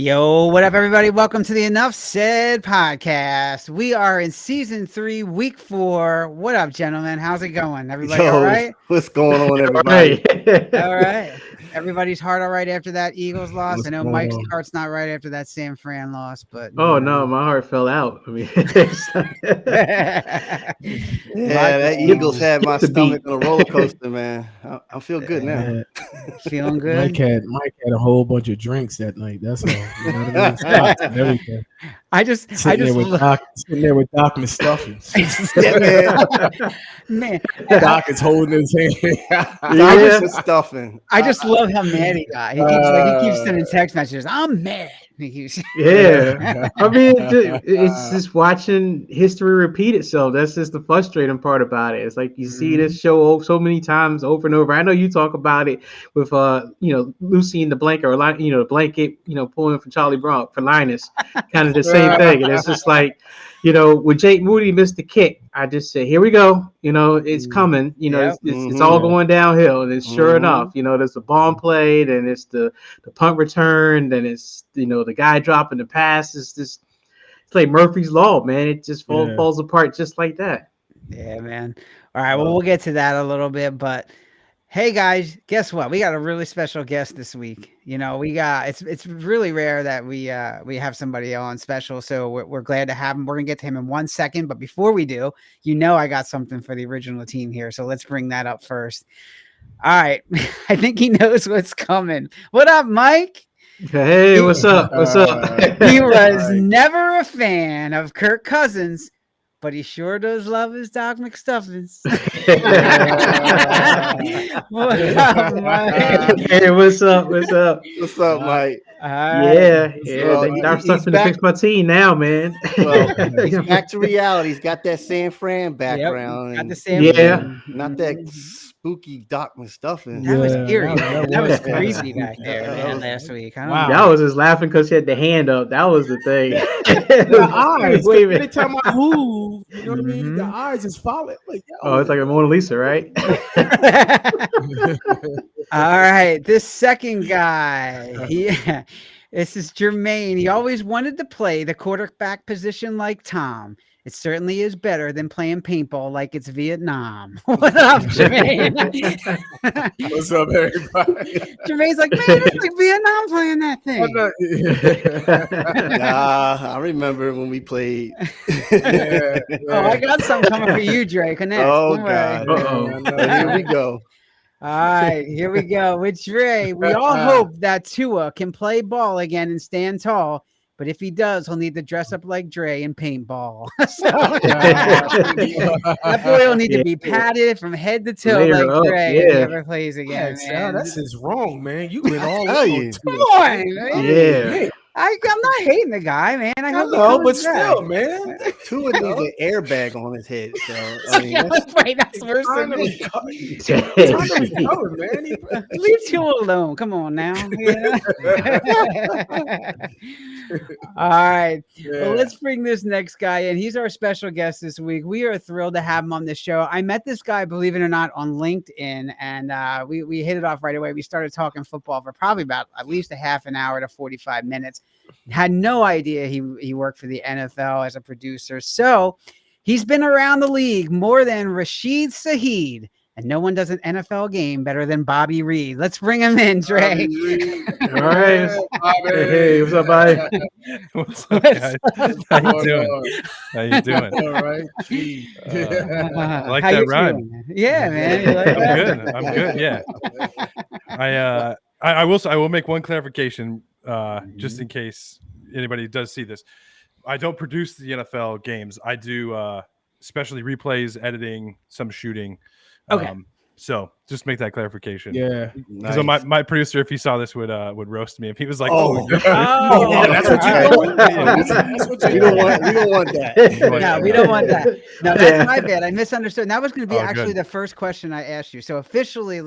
Yo, what up, everybody? Welcome to the Enough Said podcast. We are in season 3, week 4. What up, gentlemen? How's it going? Everybody all Yo, right? what's going on, everybody? Right. All right. Everybody's heart all right after that Eagles loss. What's I know going Mike's on? heart's not right after that San Fran loss, but Oh no, my heart fell out. I mean, Yeah, that going Eagles on. had my Skip the beat. stomach on a roller coaster, man. I feel good now. Yeah, Feeling Mike good? had a whole bunch of drinks that night. That's all. You know what I mean? Shots and everything. I just Sitting there with Doc Mustafa. man, Doc is holding his hand. Doc was stuffing. I just love how mad he got. He keeps sending text messages. I'm mad. He keeps- Yeah, I mean, it's just watching history repeat itself. That's just the frustrating part about it. It's like you see this show so many times over and over. I know you talk about it with Lucy in the blanket, or the blanket, pulling for Charlie Brown for Linus, kind of the same thing. And it's just like, when Jake Moody missed the kick, I just said, here we go. It's coming. Yep. It's all going downhill. And it's sure enough, there's the bomb play, then it's the punt return, then it's the guy dropping the pass. It's like Murphy's Law, man. It just falls apart just like that. Yeah, man. All right, well, we'll get to that a little bit, but hey guys, guess what? We got a really special guest this week. It's really rare that we have somebody on special, so we're glad to have him. We're gonna get to him in 1 second, but before we do, I got something for the original team here, so let's bring that up first. All right, I think he knows what's coming. What up, Mike? Hey, what's up? What's up? He was never a fan of Kirk Cousins, but he sure does love his Doc McStuffins. What up, Mike? Hey, what's up? What's up? What's up, Mike? Yeah. Well, Doc he's Stuffing to back. fix my team now, man. Well, he's back to reality. He's got that San Fran background. Got the and Sam. Yeah. not that spooky Doc Mustafa. That was Yeah, eerie. That was was creepy back there, man, last week. I don't know. Y'all was just laughing because he had the hand up. That was the thing. The eyes. Wait a Every minute. time I move, you know what I mean? The eyes is falling. Like, Oh, it's like a Mona Lisa, right? All right, this second guy, this is Jermaine. He always wanted to play the quarterback position like Tom. It certainly is better than playing paintball like it's Vietnam. What up, Jermaine? What's up, everybody? Jermaine's like, man, it's like Vietnam playing that thing. I remember when we played. Oh, I got something coming for you, Drake. Next. Oh, Don't worry. God. Uh-oh. Here we go. All right, here we go with Dre. We all hope that Tua can play ball again and stand tall. But if he does, he'll need to dress up like Dre and paintball. So, that boy will need to be padded from head to toe Layer like up, Dre if he yeah. ever plays again, man. This is wrong, man. You went all tell over you. to Come it. on, man. Yeah. I'm not hating the guy, man. I hope he No, comes but back. still, man. Tua needs an airbag on his head. So I mean, That's worse Trying than to me. recover, man. Leave Tua alone. Come on now. All right. Well, let's bring this next guy in. He's our special guest this week. We are thrilled to have him on the show. I met this guy, believe it or not, on LinkedIn, and we hit it off right away. We started talking football for probably about at least a half an hour to 45 minutes. Had no idea he worked for the NFL as a producer. So he's been around the league more than Rashid Shaheed. And no one does an NFL game better than Bobby Reed. Let's bring him in, Dre. All right. Hey, what's up, buddy? What's up, guys? How you doing? How you doing? All right. I like How that you rhyme. feeling? Yeah, man. You like I'm that? good. I'm good. Yeah. I will make one clarification, just in case anybody does see this. I don't produce the NFL games. I do especially replays, editing, some shooting. Okay. So just make that clarification. Yeah. Because my producer, if he saw this, would roast me if he was like, Oh. Oh, That's what All you right. doing? That's what we you don't doing. want that. no, we don't want that. No, that's my bad. I misunderstood. And that was going to be Oh, actually good. the first question I asked you. So officially,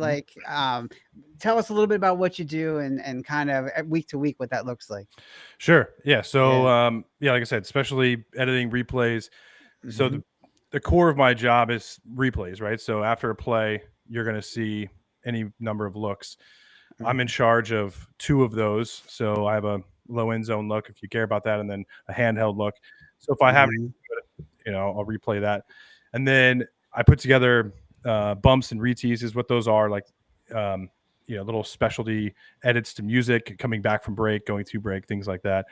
tell us a little bit about what you do and kind of week to week what that looks like. Sure. Yeah. So, like I said, especially editing replays. So the core of my job is replays, right? So after a play, you're going to see any number of looks. I'm in charge of two of those. So I have a low end zone look if you care about that, and then a handheld look. So if I have any, I'll replay that. And then I put together bumps and reteases, what those are, like little specialty edits to music, coming back from break, going to break, things like that.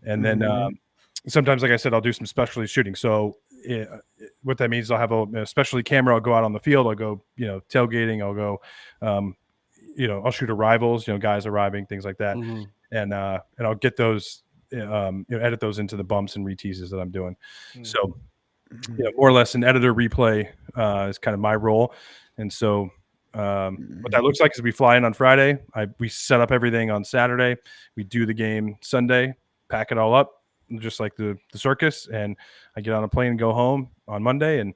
And then sometimes, like I said, I'll do some specialty shooting. So what that means is I'll have a specialty camera. I'll go out on the field. I'll go, tailgating. I'll go, I'll shoot arrivals, guys arriving, things like that. And I'll get those, edit those into the bumps and reteases that I'm doing. So, more or less an editor replay is kind of my role. And so what that looks like is we fly in on Friday. We set up everything on Saturday. We do the game Sunday, pack it all up, just like the circus, and I get on a plane and go home on Monday and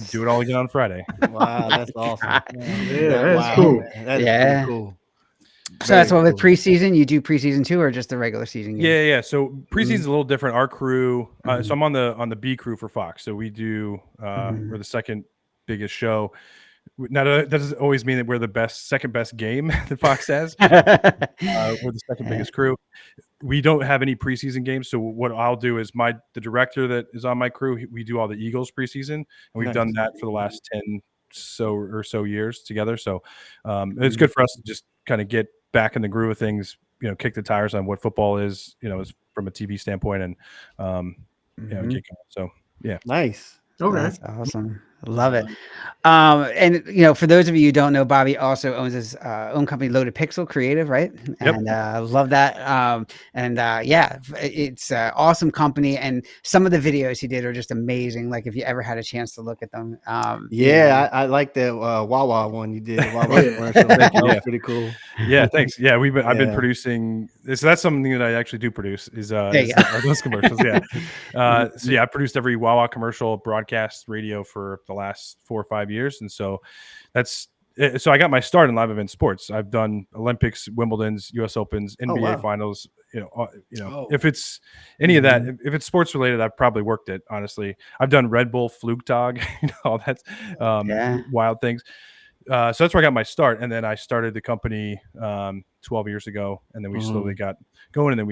do it all again on Friday. Wow, that's awesome. That's cool. That's pretty cool. So that's what with preseason, you do preseason too, or just the regular season game? Yeah. So preseason's a little different. Our crew, so I'm on the B crew for Fox. So we do we're the second biggest show. Now that doesn't always mean that we're the second best game that Fox has. We're the second biggest crew. We don't have any preseason games. So what I'll do is the director that is on my crew, we do all the Eagles preseason, and we've done that for the last 10 or so years together. So it's good for us to just kind of get back in the groove of things, kick the tires on what football is, from a TV standpoint, and kick on. So yeah, nice. Okay, that's awesome. Love it. And for those of you who don't know, Bobby also owns his own company, Loaded Pixel Creative, right? Yep. And love that. It's an awesome company, and some of the videos he did are just amazing. Like if you ever had a chance to look at them. I like that Wawa one you did. Wawa commercial. That was pretty cool. Yeah, thanks. Yeah, I've been producing. So that's something that I actually do produce is those commercials. Yeah. I produced every Wawa commercial, broadcast, radio for the last 4 or 5 years, and so I got my start in live event sports. I've done Olympics, Wimbledon's, U.S. Opens, NBA finals. If it's any of that, if it's sports related, I've probably worked it. Honestly, I've done Red Bull, Flugtag, all that wild things. So that's where I got my start, and then I started the company 12 years ago, and then we slowly got going, and then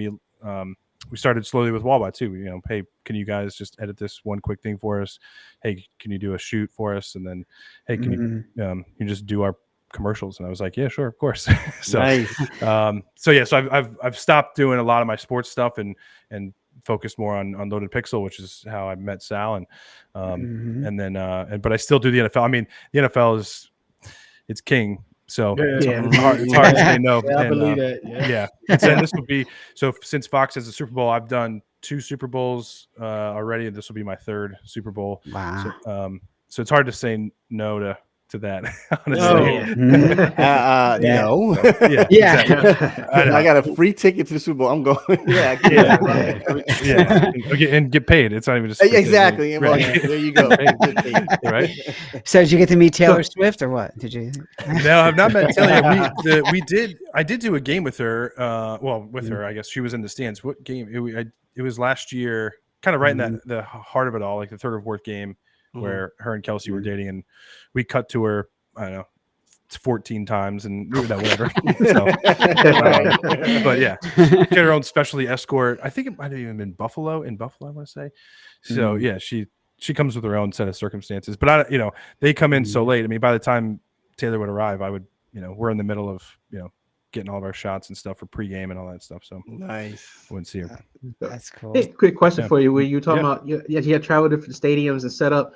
we started slowly with Wawa too. Hey, can you guys just edit this one quick thing for us? Hey, can you do a shoot for us? And then, hey, can you just do our commercials? And I was like, yeah, sure, of course. So, nice. So I've stopped doing a lot of my sports stuff and focused more on Loaded Pixel, which is how I met Sal. And then, but I still do the NFL. I mean, the NFL it's king. So it's hard to say no. I believe that. Yeah. And this will be since Fox has a Super Bowl, I've done 2 Super Bowls already, and this will be my 3rd Super Bowl. Wow. So it's hard to say no to that. Honestly, no. Yeah. I got a free ticket to the Super Bowl. I'm going. And get paid. It's not even just exactly. Well, right. there you go. Right. So did you get to meet Taylor Swift or what? Did you? No, I've not met Taylor. I did do a game with her. With her, I guess she was in the stands. What game? It was last year, kind of right in the heart of it all, like the third or fourth game, where her and Kelsey were dating, and we cut to her, I don't know, 14 times and whatever. But yeah, she had her own specialty escort. I think it might have even been Buffalo, I want to say. So yeah, she comes with her own set of circumstances, but they come in so late. I mean, by the time Taylor would arrive, we're in the middle of, getting all of our shots and stuff for pregame and all that stuff. So nice. I wouldn't see her. That's cool. Hey, quick question for you. Where you talking about you had traveled different stadiums and set up.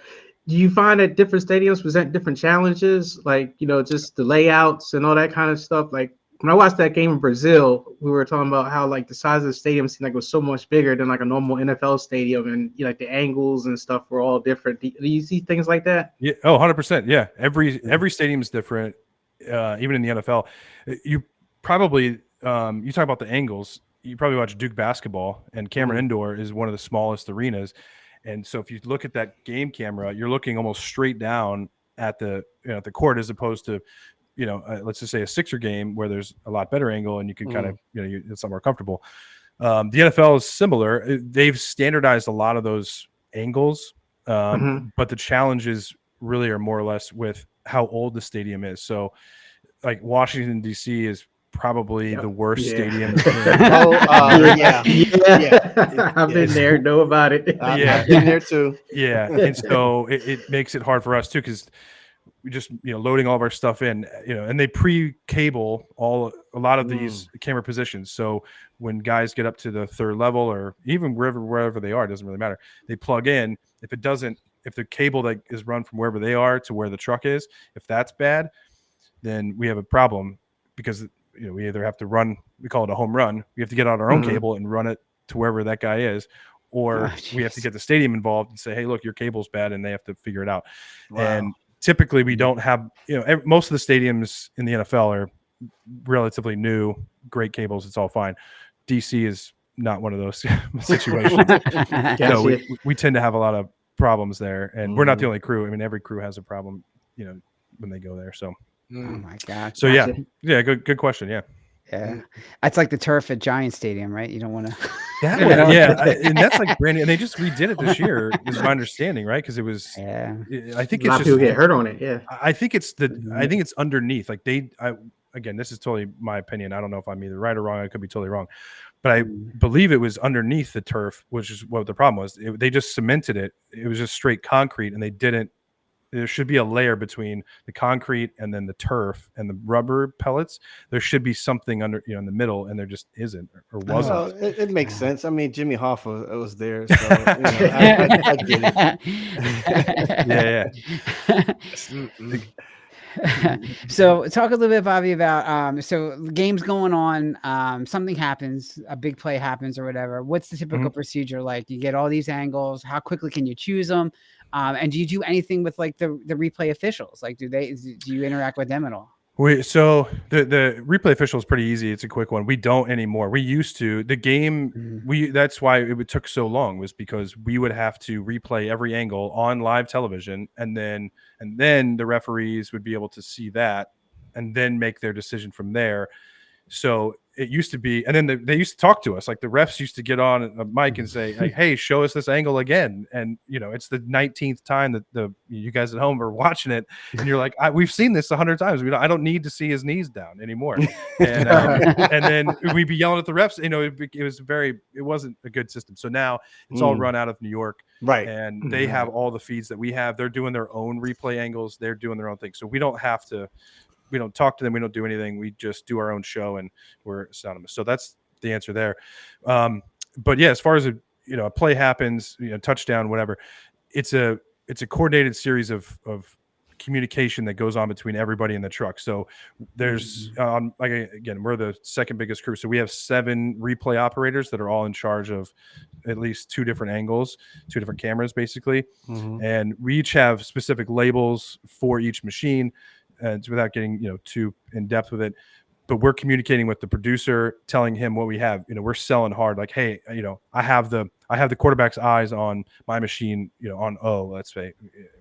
Do you find that different stadiums present different challenges, like just the layouts and all that kind of stuff? Like when I watched that game in Brazil, we were talking about how like the size of the stadium seemed like it was so much bigger than like a normal NFL stadium, and like the angles and stuff were all different. Do you see things like that? Yeah. Oh, 100%. Yeah. Every stadium is different. Even in the NFL, you probably you talk about the angles. You probably watch Duke basketball, and Cameron Indoor is one of the smallest arenas. And so if you look at that game camera, you're looking almost straight down at the the court, as opposed to let's just say a Sixer game where there's a lot better angle and you can kind of it's a lot more comfortable. The NFL is similar. They've standardized a lot of those angles, but the challenges really are more or less with how old the stadium is. So like Washington D.C. is probably the worst Yeah. stadium. I've been there. Know about it. I've been there too. Yeah, and so it makes it hard for us too, because we just loading all of our stuff in, and they pre-cable a lot of these camera positions. So when guys get up to the third level, or even wherever they are, it doesn't really matter. They plug in. If the cable that is run from wherever they are to where the truck is, if that's bad, then we have a problem, because we either have to run, we call it a home run. We have to get on our own cable and run it to wherever that guy is, or we have to get the stadium involved and say, hey, look, your cable's bad, and they have to figure it out. Wow. And typically we don't have, most of the stadiums in the NFL are relatively new, great cables. It's all fine. DC is not one of those situations. So we tend to have a lot of problems there, and we're not the only crew. I mean, every crew has a problem, when they go there. So, oh my God. So good question. Yeah. That's like the turf at Giant Stadium, right? You don't want to. And that's like brand new, and they just redid it this year, is my understanding, right? Because it was. I think a lot of people get hurt on it. Yeah. I think it's underneath. Like again, this is totally my opinion. I don't know if I'm either right or wrong. I could be totally wrong, but I believe it was underneath the turf, which is what the problem was. They just cemented it. It was just straight concrete, and they didn't. There should be a layer between the concrete and then the turf and the rubber pellets. There should be something under, in the middle, and there just isn't, or wasn't. Well, it makes sense. I mean, Jimmy Hoffa was there, so I get it. So talk a little bit, Bobby, about so games going on, something happens, a big play happens or whatever. What's the typical procedure like? You get all these angles. How quickly can you choose them? And do you do anything with like the replay officials? Like, do you interact with them at all? So the replay official is pretty easy. It's a quick one. We don't anymore. We used to. The game, that's why it took so long, was because we would have to replay every angle on live television, and then the referees would be able to see that and then make their decision from there. So it used to be, and then they used to talk to us. Like the refs used to get on a mic and say, like, hey, show us this angle again. And, it's the 19th time that you guys at home are watching it. And you're like, we've seen this 100 times. I don't need to see his knees down anymore. And and then we'd be yelling at the refs. It wasn't a good system. So now it's all run out of New York. Right. And they have all the feeds that we have. They're doing their own replay angles. They're doing their own thing. So we don't talk to them. We don't do anything. We just do our own show, and we're synonymous. So that's the answer there. But yeah, as far as a play happens, touchdown, whatever, it's a coordinated series of communication that goes on between everybody in the truck. So there's again, we're the second biggest crew. So we have 7 replay operators that are all in charge of at least 2 different angles, 2 different cameras, basically. And we each have specific labels for each machine. Without getting too in depth with it, but we're communicating with the producer, telling him what we have. We're selling hard, like, hey, I have the quarterback's eyes on my machine, on O, let's say,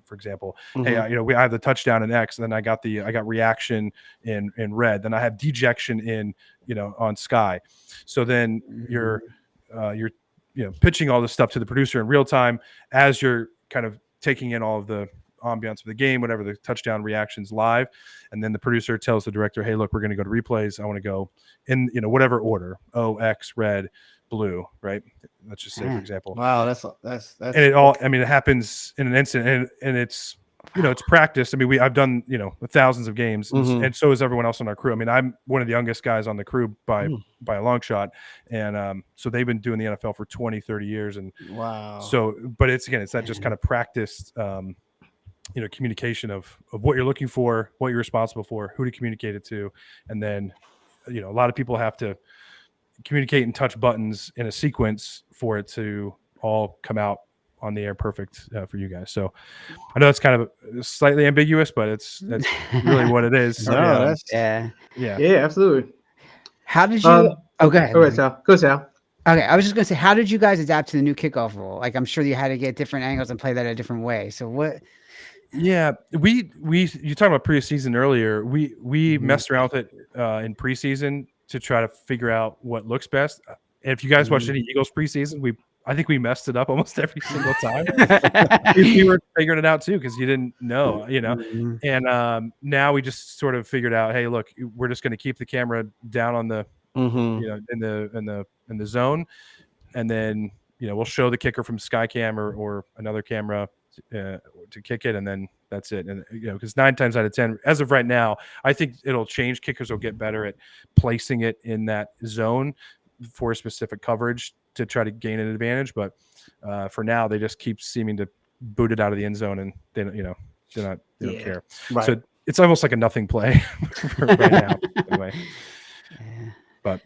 for example. Hey, I have the touchdown in X, and then I got reaction in red, then I have dejection in on Sky. So then you're pitching all this stuff to the producer in real time as you're kind of taking in all of the ambiance of the game, whatever, the touchdown reactions live. And then the producer tells the director, hey, look, we're going to go to replays. I want to go in, whatever order, O, X, red, blue, right? Let's just say, for example. Wow. That's and it all, it happens in an instant, and it's, it's practice. I've done, thousands of games, and so is everyone else on our crew. I'm one of the youngest guys on the crew by a long shot. And so they've been doing the NFL for 20, 30 years. And wow. So, but it's that just kind of practiced, communication of what you're looking for, what you're responsible for, who to communicate it to. And then, a lot of people have to communicate and touch buttons in a sequence for it to all come out on the air perfect for you guys. So I know it's kind of slightly ambiguous, but that's really what it is. Yeah, absolutely. How did you go ahead. Go ahead, Sal. Okay, I was just gonna say, how did you guys adapt to the new kickoff rule? Like, I'm sure you had to get different angles and play that a different way. So what? Yeah, you talked about preseason earlier. We messed around with it in preseason to try to figure out what looks best. And if you guys watched any Eagles preseason, I think we messed it up almost every single time. we were figuring it out too because you didn't know, And now we just sort of figured out, hey, look, we're just going to keep the camera down on the, in the zone, and then we'll show the kicker from Skycam or another camera to kick it, and then that's it. And because 9 times out of 10, as of right now, I think it'll change. Kickers will get better at placing it in that zone for specific coverage to try to gain an advantage. But for now, they just keep seeming to boot it out of the end zone, and they don't care. Right. So it's almost like a nothing play right now. Anyway. But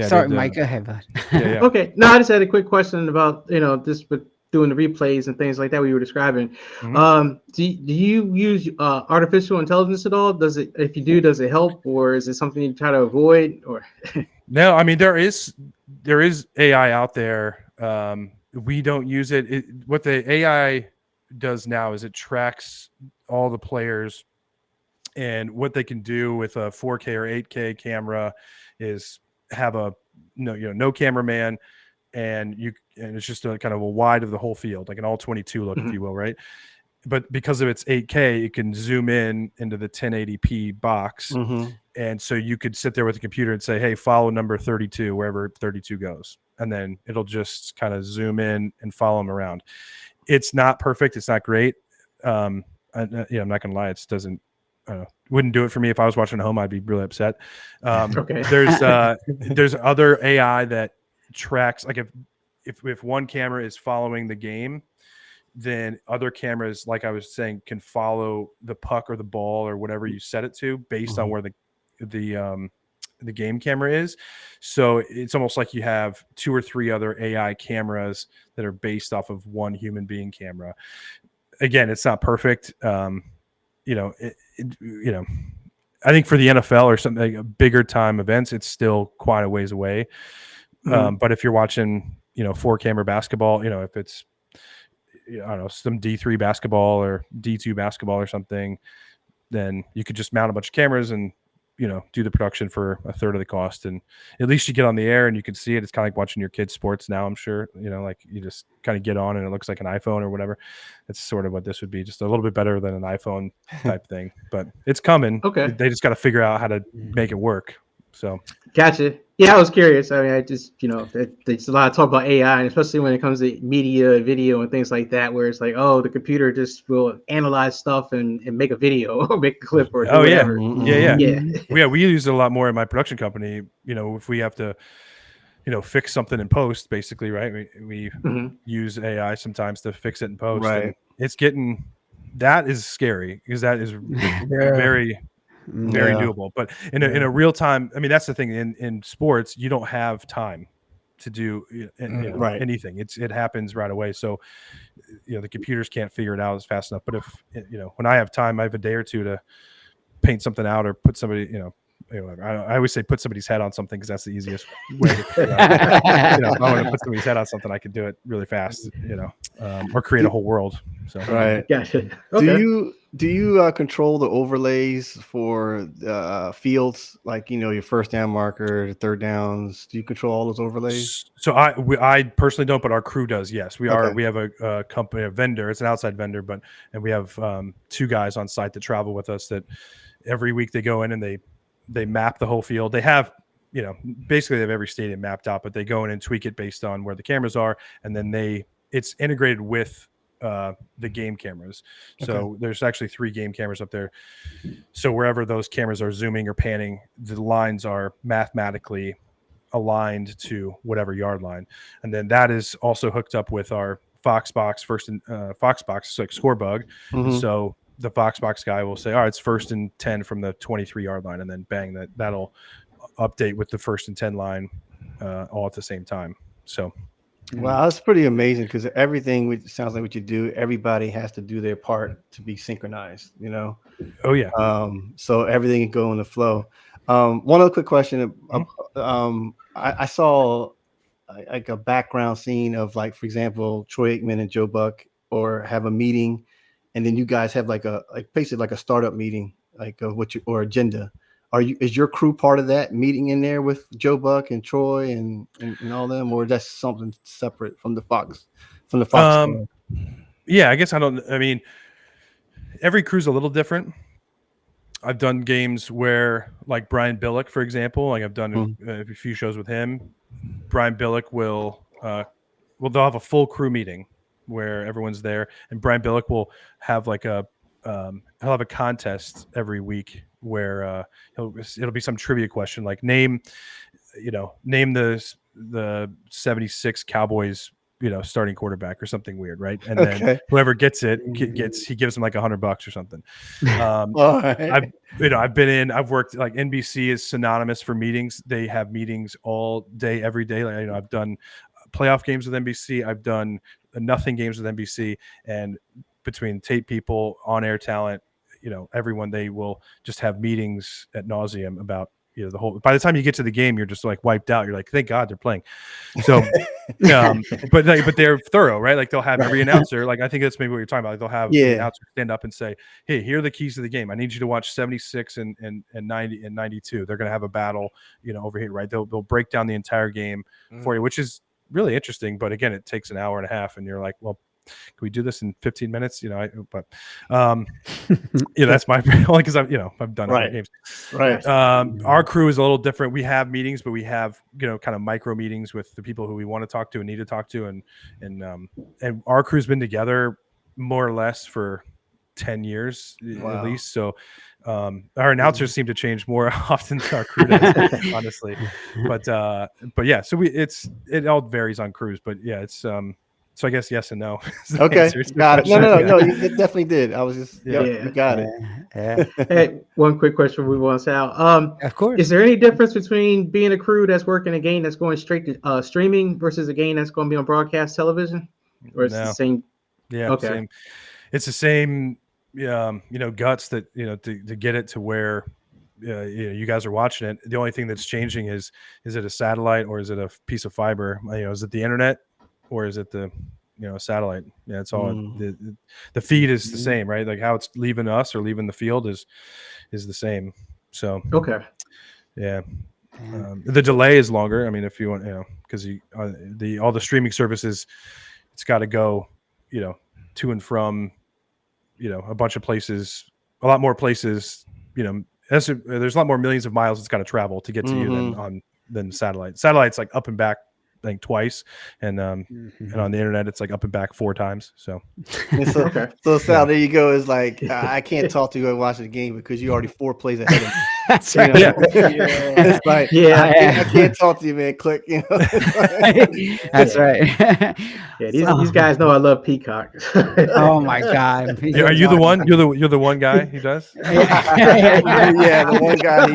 sorry, Mike, go ahead, bud. Okay. No, I just had a quick question about just with doing the replays and things like that we were describing. Do you use artificial intelligence at all? If you do, does it help, or is it something you try to avoid? Or no, I mean there is AI out there. We don't use it. What the AI does now is it tracks all the players, and what they can do with a 4K or 8K camera is have no cameraman, and it's just a kind of a wide of the whole field, like an all 22 look, if you will, right? But because of its 8K, it can zoom in into the 1080p box, and so you could sit there with the computer and say, "Hey, follow number 32 wherever 32 goes," and then it'll just kind of zoom in and follow them around. It's not perfect. It's not great. I'm not gonna lie. It doesn't. Wouldn't do it for me. If I was watching at home, I'd be really upset. Okay. There's other AI that tracks, like if one camera is following the game, then other cameras, like I was saying, can follow the puck or the ball or whatever you set it to based on where the game camera is. So it's almost like you have 2 or 3 other AI cameras that are based off of one human being camera. Again, it's not perfect. I think for the NFL or something like bigger time events, it's still quite a ways away. But if you're watching, 4-camera basketball, if it's, I don't know, some D3 basketball or D2 basketball or something, then you could just mount a bunch of cameras and, do the production for a third of the cost. And at least you get on the air and you can see it. It's kind of like watching your kids' sports now, I'm sure, like you just kind of get on and it looks like an iPhone or whatever. It's sort of what this would be, just a little bit better than an iPhone type thing, but it's coming. Okay. They just got to figure out how to make it work. So. Gotcha. Yeah, I was curious. I mean, I just, there's a lot of talk about AI, and especially when it comes to media, video, and things like that, where it's like, oh, the computer just will analyze stuff and make a video or make a clip or whatever. Yeah. We use it a lot more in my production company. If we have to, fix something in post, basically, right? We use AI sometimes to fix it in post. Right. And that is scary because that is very doable. But in a real time, I mean, that's the thing in sports, you don't have time to do anything. It happens right away. So, the computers can't figure it out as fast enough. But if, when I have time, I have a day or two to paint something out or put somebody, I always say put somebody's head on something because that's the easiest way to figure out. If I want to put somebody's head on something, I can do it really fast, or create a whole world. So right. Gotcha. Okay. Do you control the overlays for fields, like your first down marker, third downs? Do you control all those overlays? So I personally don't, but our crew does. Yes, we are. We have a company, a vendor. It's an outside vendor, and we have 2 guys on site that travel with us. That every week they go in and they map the whole field. They have basically they have every stadium mapped out, but they go in and tweak it based on where the cameras are, and then it's integrated with the game cameras. So there's actually 3 game cameras up there. So wherever those cameras are zooming or panning, the lines are mathematically aligned to whatever yard line. And then that is also hooked up with our Foxbox Foxbox, like Scorebug. So the Foxbox guy will say, all right, it's 1st and 10 from the 23 yard line. And then bang, that'll update with the 1st and 10 line all at the same time. So. Wow, that's pretty amazing because everything sounds like what you do, everybody has to do their part to be synchronized, Oh, yeah. So everything can go in the flow. One other quick question. I saw like a background scene of, like, for example, Troy Aikman and Joe Buck or have a meeting, and then you guys have basically like a startup meeting, like or agenda. is your crew part of that meeting in there with Joe Buck and Troy and all them, or that's something separate from the Fox Yeah, I guess I mean, every crew's a little different. I've done games where, like Brian Billick, for example, like I've done a few shows with him. Brian Billick will they'll have a full crew meeting where everyone's there, and Brian Billick will have like he'll have a contest every week where it'll be some trivia question like name the 76 Cowboys starting quarterback or something weird, right? And then whoever gets it he gives them like $100 or something. Right. I've worked, like NBC is synonymous for meetings. They have meetings all day, every day. Like, I've done playoff games with NBC. I've done nothing games with NBC, and between tape people, on air talent, everyone, they will just have meetings ad nauseum about the whole. By the time you get to the game, you're just like wiped out. You're like, thank God they're playing. So, but they're thorough, right? Like they'll have every announcer. Like I think that's maybe what you're talking about. Like, they'll have the announcer stand up and say, "Hey, here are the keys to the game. I need you to watch 76 and 90 and 92. They're going to have a battle, over here, right? They'll break down the entire game for you, which is really interesting. But again, it takes an hour and a half, and you're like, well, can we do this in 15 minutes? That's my only because I've done other games. Right. Our crew is a little different. We have meetings, but we have kind of micro meetings with the people who we want to talk to and need to talk to, and our crew's been together more or less for 10 years at least. So our announcers seem to change more often than our crew does, honestly. But yeah, so it all varies on crews, but yeah, it's so I guess yes and no. Okay, got it. No, you definitely did. I was just you got it. Hey, one quick question we want Sal. Of course. Is there any difference between being a crew that's working a game that's going straight to streaming versus a game that's going to be on broadcast television, or it's the same? Yeah, okay. Same. It's the same. Guts that to get it to where you guys are watching it. The only thing that's changing is it a satellite or is it a piece of fiber? Is it the internet? Or is it the satellite? Yeah, it's all the feed is the same, right? Like how it's leaving us or leaving the field is the same. So yeah. The delay is longer. I mean, if you want, because all the streaming services, it's got to go, to and from, a bunch of places, a lot more places. There's a lot more millions of miles it's got to travel to get to you than satellite. Satellite's like up and back, I think twice, and on the internet it's like up and back 4 times. So Sal, there you go. Is like I can't talk to you and watch the game because you're already 4 plays ahead of me. That's right. It's like I can't talk to you, man. Click. That's right. Yeah, these guys know I love Peacock. Oh my God! Are you the one? You're the one guy who does? Yeah, the one guy.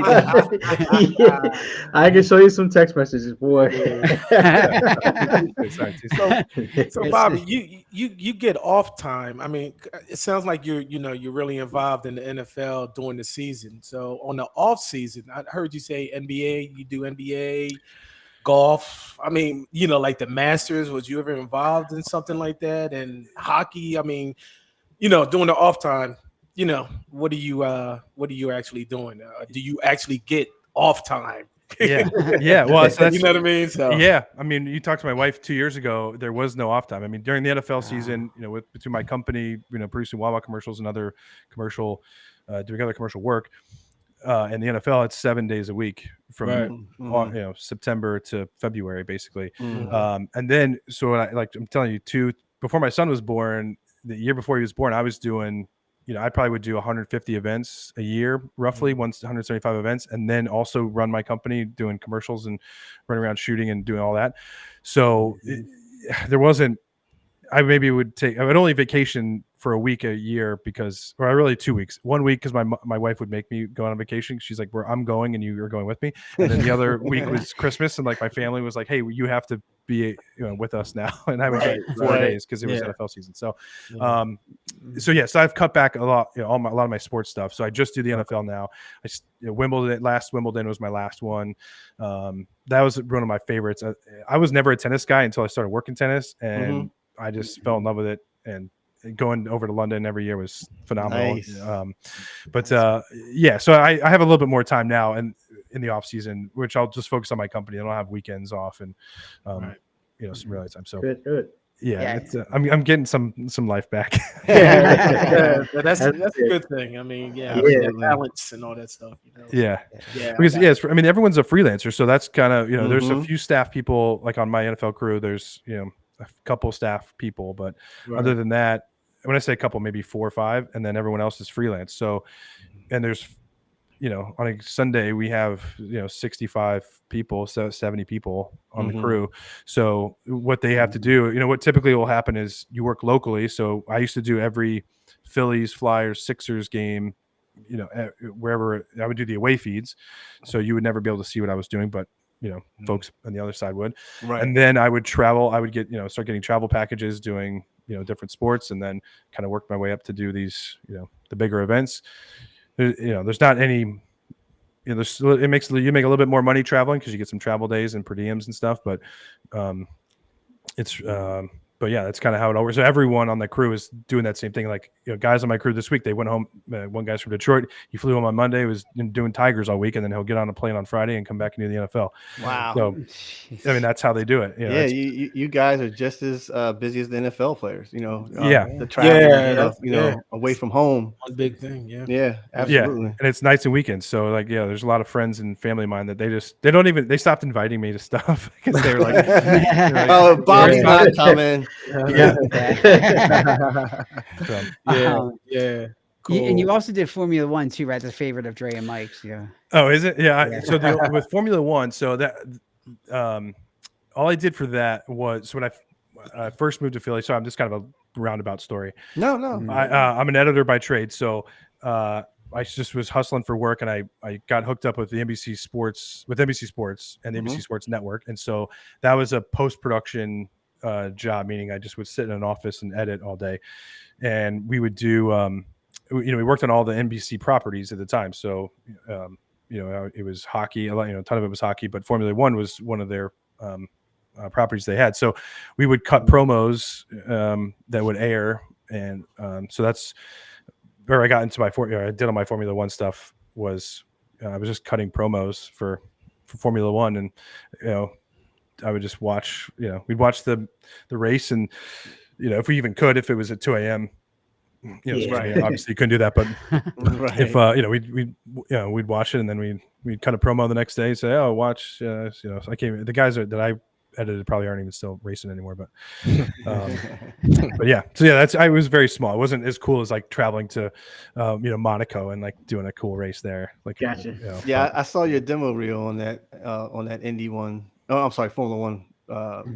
He does. I can show you some text messages, boy. So Bobby, you get off time. I mean, it sounds like you're really involved in the NFL during the season. So on the off season, I heard you say NBA. You do NBA, golf. I mean, like the Masters. Was you ever involved in something like that? And hockey. I mean, during the off time, what are you actually doing? Do you actually get off time? Yeah. Well, so that's, you know what I mean. So yeah, I mean, you talked to my wife 2 years ago. There was no off time. I mean, during the NFL season, between my company, producing Wawa commercials and other commercial, doing other commercial work, and the NFL, it's 7 days a week from September to February, basically. And then, so I'm telling you, before my son was born, the year before he was born, I was doing. I probably would do 150 events a year, roughly 175 events, and then also run my company doing commercials and running around shooting and doing all that. So there wasn't. I would only vacation for a week a year or really 2 weeks. 1 week because my wife would make me go on vacation. She's like, I'm going and you're going with me. And then the other week was Christmas, and like my family was like, hey, you have to be with us now. And I would get 4 days because it was NFL season. So so I've cut back a lot, a lot of my sports stuff. So I just do the NFL now. Last Wimbledon was my last one. That was one of my favorites. I was never a tennis guy until I started working tennis, and I just fell in love with it, and going over to London every year was phenomenal. Nice. Yeah, so I have a little bit more time now and in the off season, which I'll just focus on my company. I don't have weekends off and some real time. So Good. yeah. I'm getting some life back. That's a good thing. I mean, balance and all that stuff. Yeah. Because everyone's a freelancer, so that's kind of there's a few staff people like on my NFL crew. There's a couple staff people, but other than that, when I say a couple, maybe 4 or 5, and then everyone else is freelance. So, and there's on a Sunday we have 65 people, so 70 people on the crew. So what they have to do, what typically will happen is you work locally. So I used to do every Phillies, Flyers, Sixers game, wherever I would do the away feeds. So you would never be able to see what I was doing, but folks on the other side would. Right. And then I would travel. I would get start getting travel packages, doing different sports, and then kind of work my way up to do these the bigger events. There's not any, you make a little bit more money traveling because you get some travel days and per diems and stuff, but but yeah, that's kind of how it works. So everyone on the crew is doing that same thing. Like, guys on my crew this week, they went home. One guy's from Detroit. He flew home on Monday, was doing Tigers all week, and then he'll get on a plane on Friday and come back into the NFL. Wow. So, that's how they do it. You guys are just as busy as the NFL players, the travel, away from home. One big thing. Yeah, absolutely. Yeah. And it's nights and weekends. So there's a lot of friends and family of mine that they stopped inviting me to stuff because they were like, oh, Bob's not coming. Cool. And you also did Formula One too, right? The favorite of Dre and Mike's. Yeah. Oh, is it? Yeah. So with Formula One, so that all I did for that was when I first moved to Philly. So I'm just kind of a roundabout story. No. I'm an editor by trade, so I just was hustling for work, and I got hooked up with the NBC Sports and the NBC Sports Network, and so that was a post-production job, meaning I just would sit in an office and edit all day, and we would do we worked on all the NBC properties at the time. So it was hockey, a ton of it was hockey, but Formula One was one of their properties they had. So we would cut promos that would air, and so that's where I got into I did all my Formula One stuff. Was I was just cutting promos for Formula One, and I would just watch, we'd watch the race, and if we even could, if it was at 2 a.m. Obviously you couldn't do that, but if we'd watch it, and then we'd cut a promo the next day, say, oh, watch, so I came. The guys that I edited probably aren't even still racing anymore, but but yeah. So yeah, I was very small. It wasn't as cool as like traveling to Monaco and like doing a cool race there. Like, gotcha. I saw your demo reel on that Indy one. Oh, I'm sorry, Formula One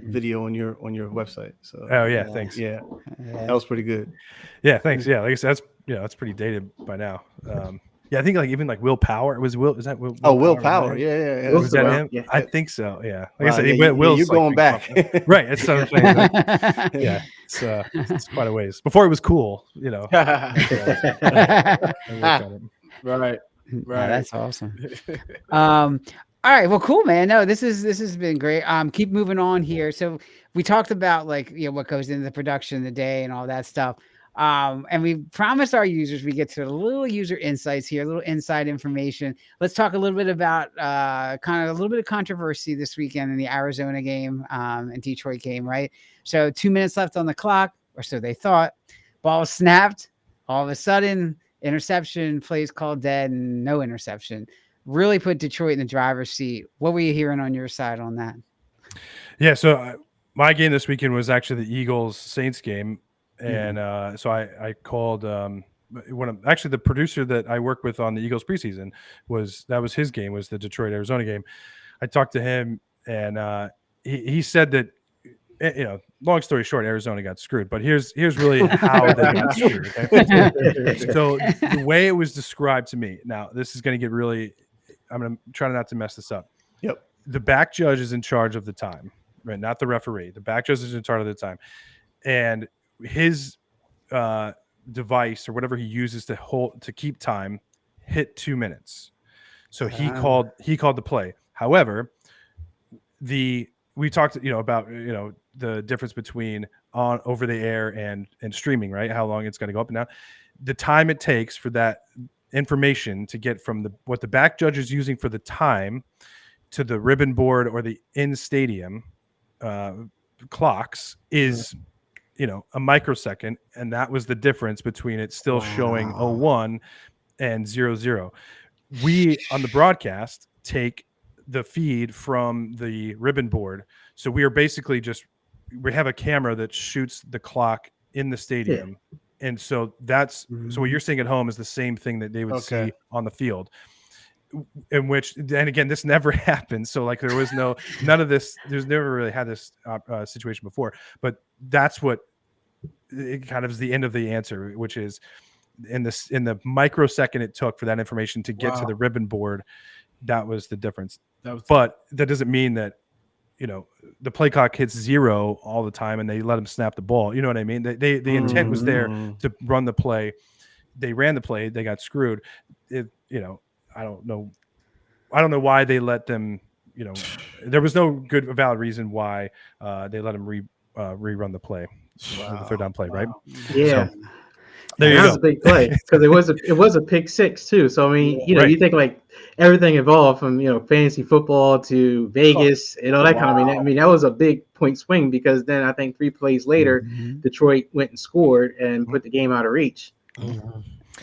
video on your website. So thanks. Yeah, that was pretty good. Yeah, thanks. Yeah, like I said, that's pretty dated by now. I think even Will Power was Will. Is that Will? Oh, Will Power. Yeah. Was that him? Yeah. I think so. Yeah. Like I said, you're going back. Right. It's so yeah. It's quite a ways before it was cool. Right. That's awesome. All right. Well, cool, man. No, this has been great. Keep moving on here. So we talked about what goes into the production of the day and all that stuff. And we promised our users we get to a little user insights here, a little inside information. Let's talk a little bit about kind of a little bit of controversy this weekend in the Arizona game and Detroit game, right? So 2 minutes left on the clock, or so they thought. Ball snapped. All of a sudden, interception, plays called dead, and no interception. Really put Detroit in the driver's seat. What were you hearing on your side on that? Yeah, so my game this weekend was actually the Eagles-Saints game. And so I called actually the producer that I work with on the Eagles preseason was his game, was the Detroit Arizona game. I talked to him, and he said that long story short, Arizona got screwed. But here's really how they got screwed. Okay? So the way it was described to me, now this is going to get really. I'm going to try not to mess this up. Yep. The back judge is in charge of the time, right? Not the referee. The back judge is in charge of the time, and his device or whatever he uses to keep time hit 2 minutes. So he called the play. However, we talked about the difference between on over the air and streaming, right? How long it's going to go up and down. The time it takes for that information to get from what the back judge is using for the time to the ribbon board or the in stadium clocks is, a microsecond, and that was the difference between it still showing 01 and 00. We on the broadcast take the feed from the ribbon board, so we are basically we have a camera that shoots the clock in the stadium. And so so what you're seeing at home is the same thing that they would see on the field, in which, and again, this never happened. So like there was none of this, there's never really had this situation before, but that's what it kind of is the end of the answer, which is in the microsecond it took for that information to get to the ribbon board. That was the difference. But that doesn't mean that, the play clock hits 0 all the time and they let them snap the ball. You know what I mean? The intent was there to run the play. They ran the play. They got screwed. I don't know why they let them, there was no good valid reason why they let them rerun the play, the third down play, right? Yeah. So, there you go. That was a big play because it was a pick six too. So I mean, you think like everything evolved from fantasy football to Vegas and all that kind of. I mean that was a big point swing because then I think 3 plays later, Detroit went and scored and put the game out of reach.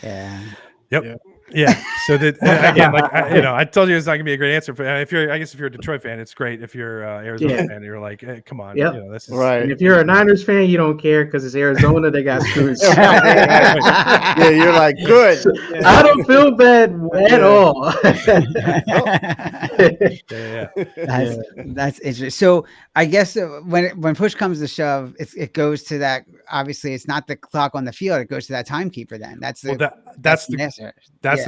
Yeah. Yep. Yeah. So that again, like I told you it's not gonna be a great answer. But if you're a Detroit fan, it's great. If you're Arizona fan, you're like, hey, come on, this is right. And if you're a Niners fan, you don't care because it's Arizona. They got screwed. Yeah, you're like good. I don't feel bad at all. That's interesting. So I guess when push comes to shove, it goes to that. Obviously, it's not the clock on the field; it goes to that timekeeper. Then that's the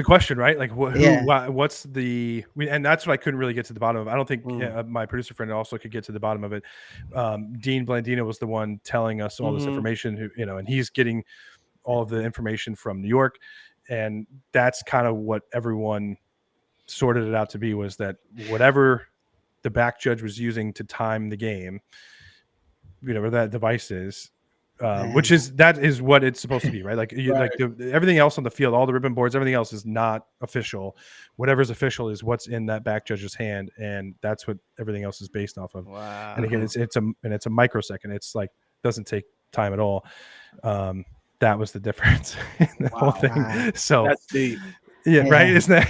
question, right? Like, what's the? And that's what I couldn't really get to the bottom of. I don't think my producer friend also could get to the bottom of it. Dean Blandino was the one telling us all this information, and he's getting all of the information from New York, and that's kind of what everyone sorted it out to be, was that whatever the back judge was using to time the game, whatever that device is. That is what it's supposed to be, right? Like everything else on the field, all the ribbon boards, everything else is not official. Whatever's official is what's in that back judge's hand, and that's what everything else is based off of. Wow. And again, it's a microsecond. It's like doesn't take time at all. That was the difference in the whole thing. So that's deep. Yeah, right. Isn't that?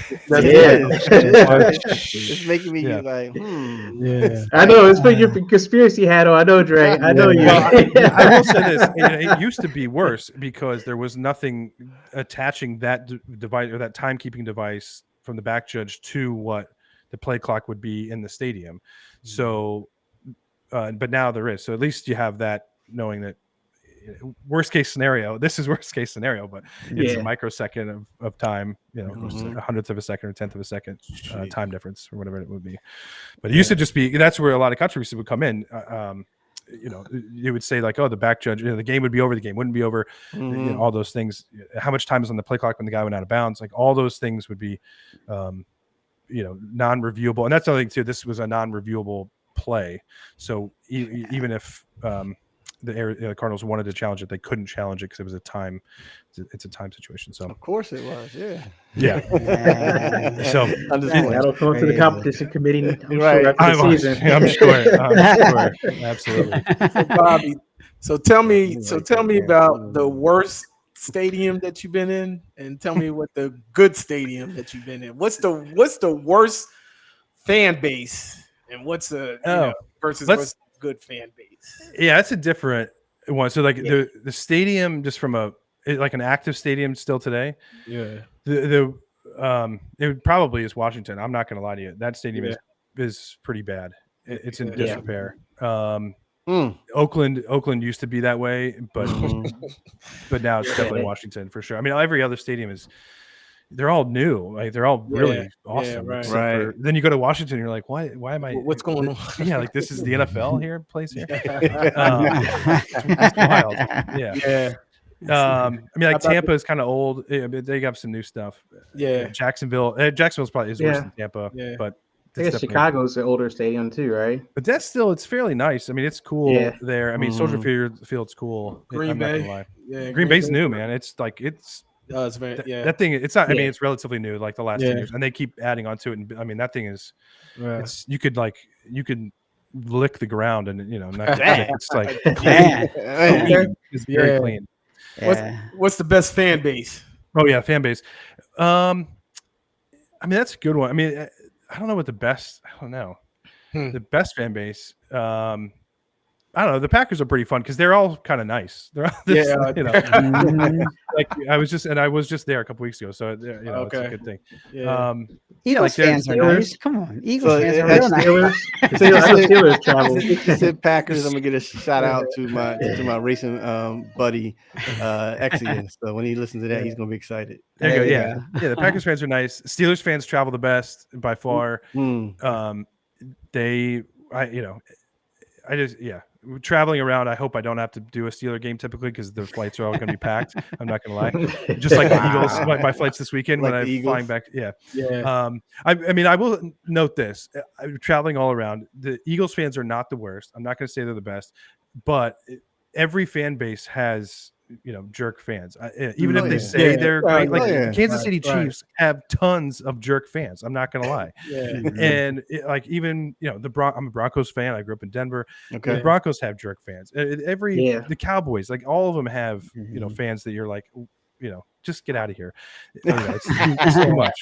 It's making me like, Yeah, I know. It's put your conspiracy hat on. I know, Dre. I know you. I will say this: it used to be worse because there was nothing attaching that device or that timekeeping device from the back judge to what the play clock would be in the stadium. So, but now there is. So at least you have that, knowing that. Worst case scenario, this is worst case scenario, but it's a microsecond of time, a hundredth of a second or 10th of a second time difference or whatever it would be. But it used to just be, that's where a lot of controversy would come in. You would say like, oh, the back judge, the game would be over, the game wouldn't be over, all those things. How much time is on the play clock when the guy went out of bounds? Like all those things would be, non-reviewable. And that's the other thing too. This was a non-reviewable play. So even if, the Cardinals wanted to challenge it, they couldn't challenge it because it was it's a time situation. So of course it was, So that'll come to the competition committee, I'm sure. Absolutely. So Bobby, so tell me about the worst stadium that you've been in, and tell me what the good stadium that you've been in. What's the worst fan base, and what's versus good fan base? Yeah, that's a different one. So like the stadium, just from an active stadium still today. Yeah. It probably is Washington. I'm not going to lie to you. That stadium is pretty bad. It's in disrepair. Oakland used to be that way, but now it's definitely Washington for sure. I mean, every other stadium they're all new. Like they're all really awesome. Yeah, right. Then you go to Washington, you're like, why am I? What's going on? Yeah, like this is the NFL here, plays here. It's wild. Yeah. I mean, like Tampa is kind of old. They have some new stuff. Yeah. Jacksonville's probably is worse than Tampa, but I guess Chicago's an older stadium too, right? But that's still, it's fairly nice. I mean, it's cool there. I mean, Soldier Field's cool. Green Bay. Not gonna lie. Yeah, Green Bay's new, man. It's like that thing. It's not. I mean, it's relatively new, like the last 10 years, and they keep adding on to it. And I mean, that thing is. It's you could lick the ground, and it's like it's very clean. What's the best fan base? Oh yeah, fan base. I mean, that's a good one. I mean, I don't know what the best. I don't know the best fan base. I don't know. The Packers are pretty fun because they're all kind of nice. They're all like I was just there a couple weeks ago, so it's a good thing. Yeah. Eagles fans are nice. Come on, Eagles fans are real nice. Steelers travel. Said Packers. I'm gonna get a shout out to my racing buddy Exian. So when he listens to that, he's gonna be excited. There you go. Yeah. The Packers fans are nice. Steelers fans travel the best by far. Traveling around, I hope I don't have to do a Steeler game typically because the flights are all going to be packed. I'm not going to lie. Just like the Eagles, my flights this weekend when I'm flying back. Yeah. I mean, I will note this. Traveling all around, the Eagles fans are not the worst. I'm not going to say they're the best, but every fan base has jerk fans. Even if they say they're great, Kansas City Chiefs have tons of jerk fans. I'm not gonna lie. And even I'm a Broncos fan. I grew up in Denver. The Broncos have jerk fans. The Cowboys, like all of them have fans that you're like, just get out of here. It's too much.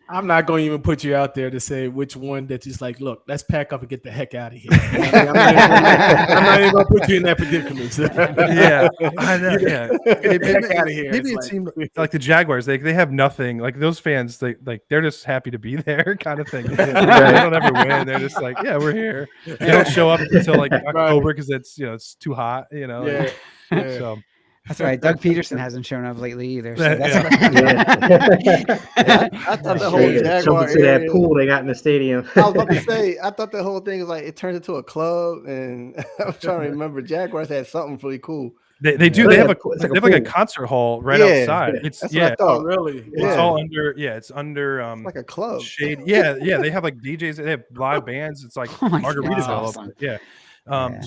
I'm not going to even put you out there to say which one that just like, look, let's pack up and get the heck out of here. I'm not even going to put you in that predicament. I know. Yeah, heck out of here. Maybe it seemed like the Jaguars. They have nothing. Like those fans, they're just happy to be there, kind of thing. They don't ever win. They're just like, yeah, we're here. They don't show up until like October because it's too hot. So. That's right. Doug Peterson hasn't shown up lately either. So I thought the whole Jaguar to that pool they got in the stadium. I was about to say, I thought the whole thing was like it turned into a club, and I'm trying to remember. Jaguars had something really cool. They do. They have a concert hall right outside. It's what I thought. Really? It's all under. Yeah, it's under. It's like a club. Shade. Yeah. They have like DJs. They have live bands. It's like Margaritaville. Awesome. Yeah.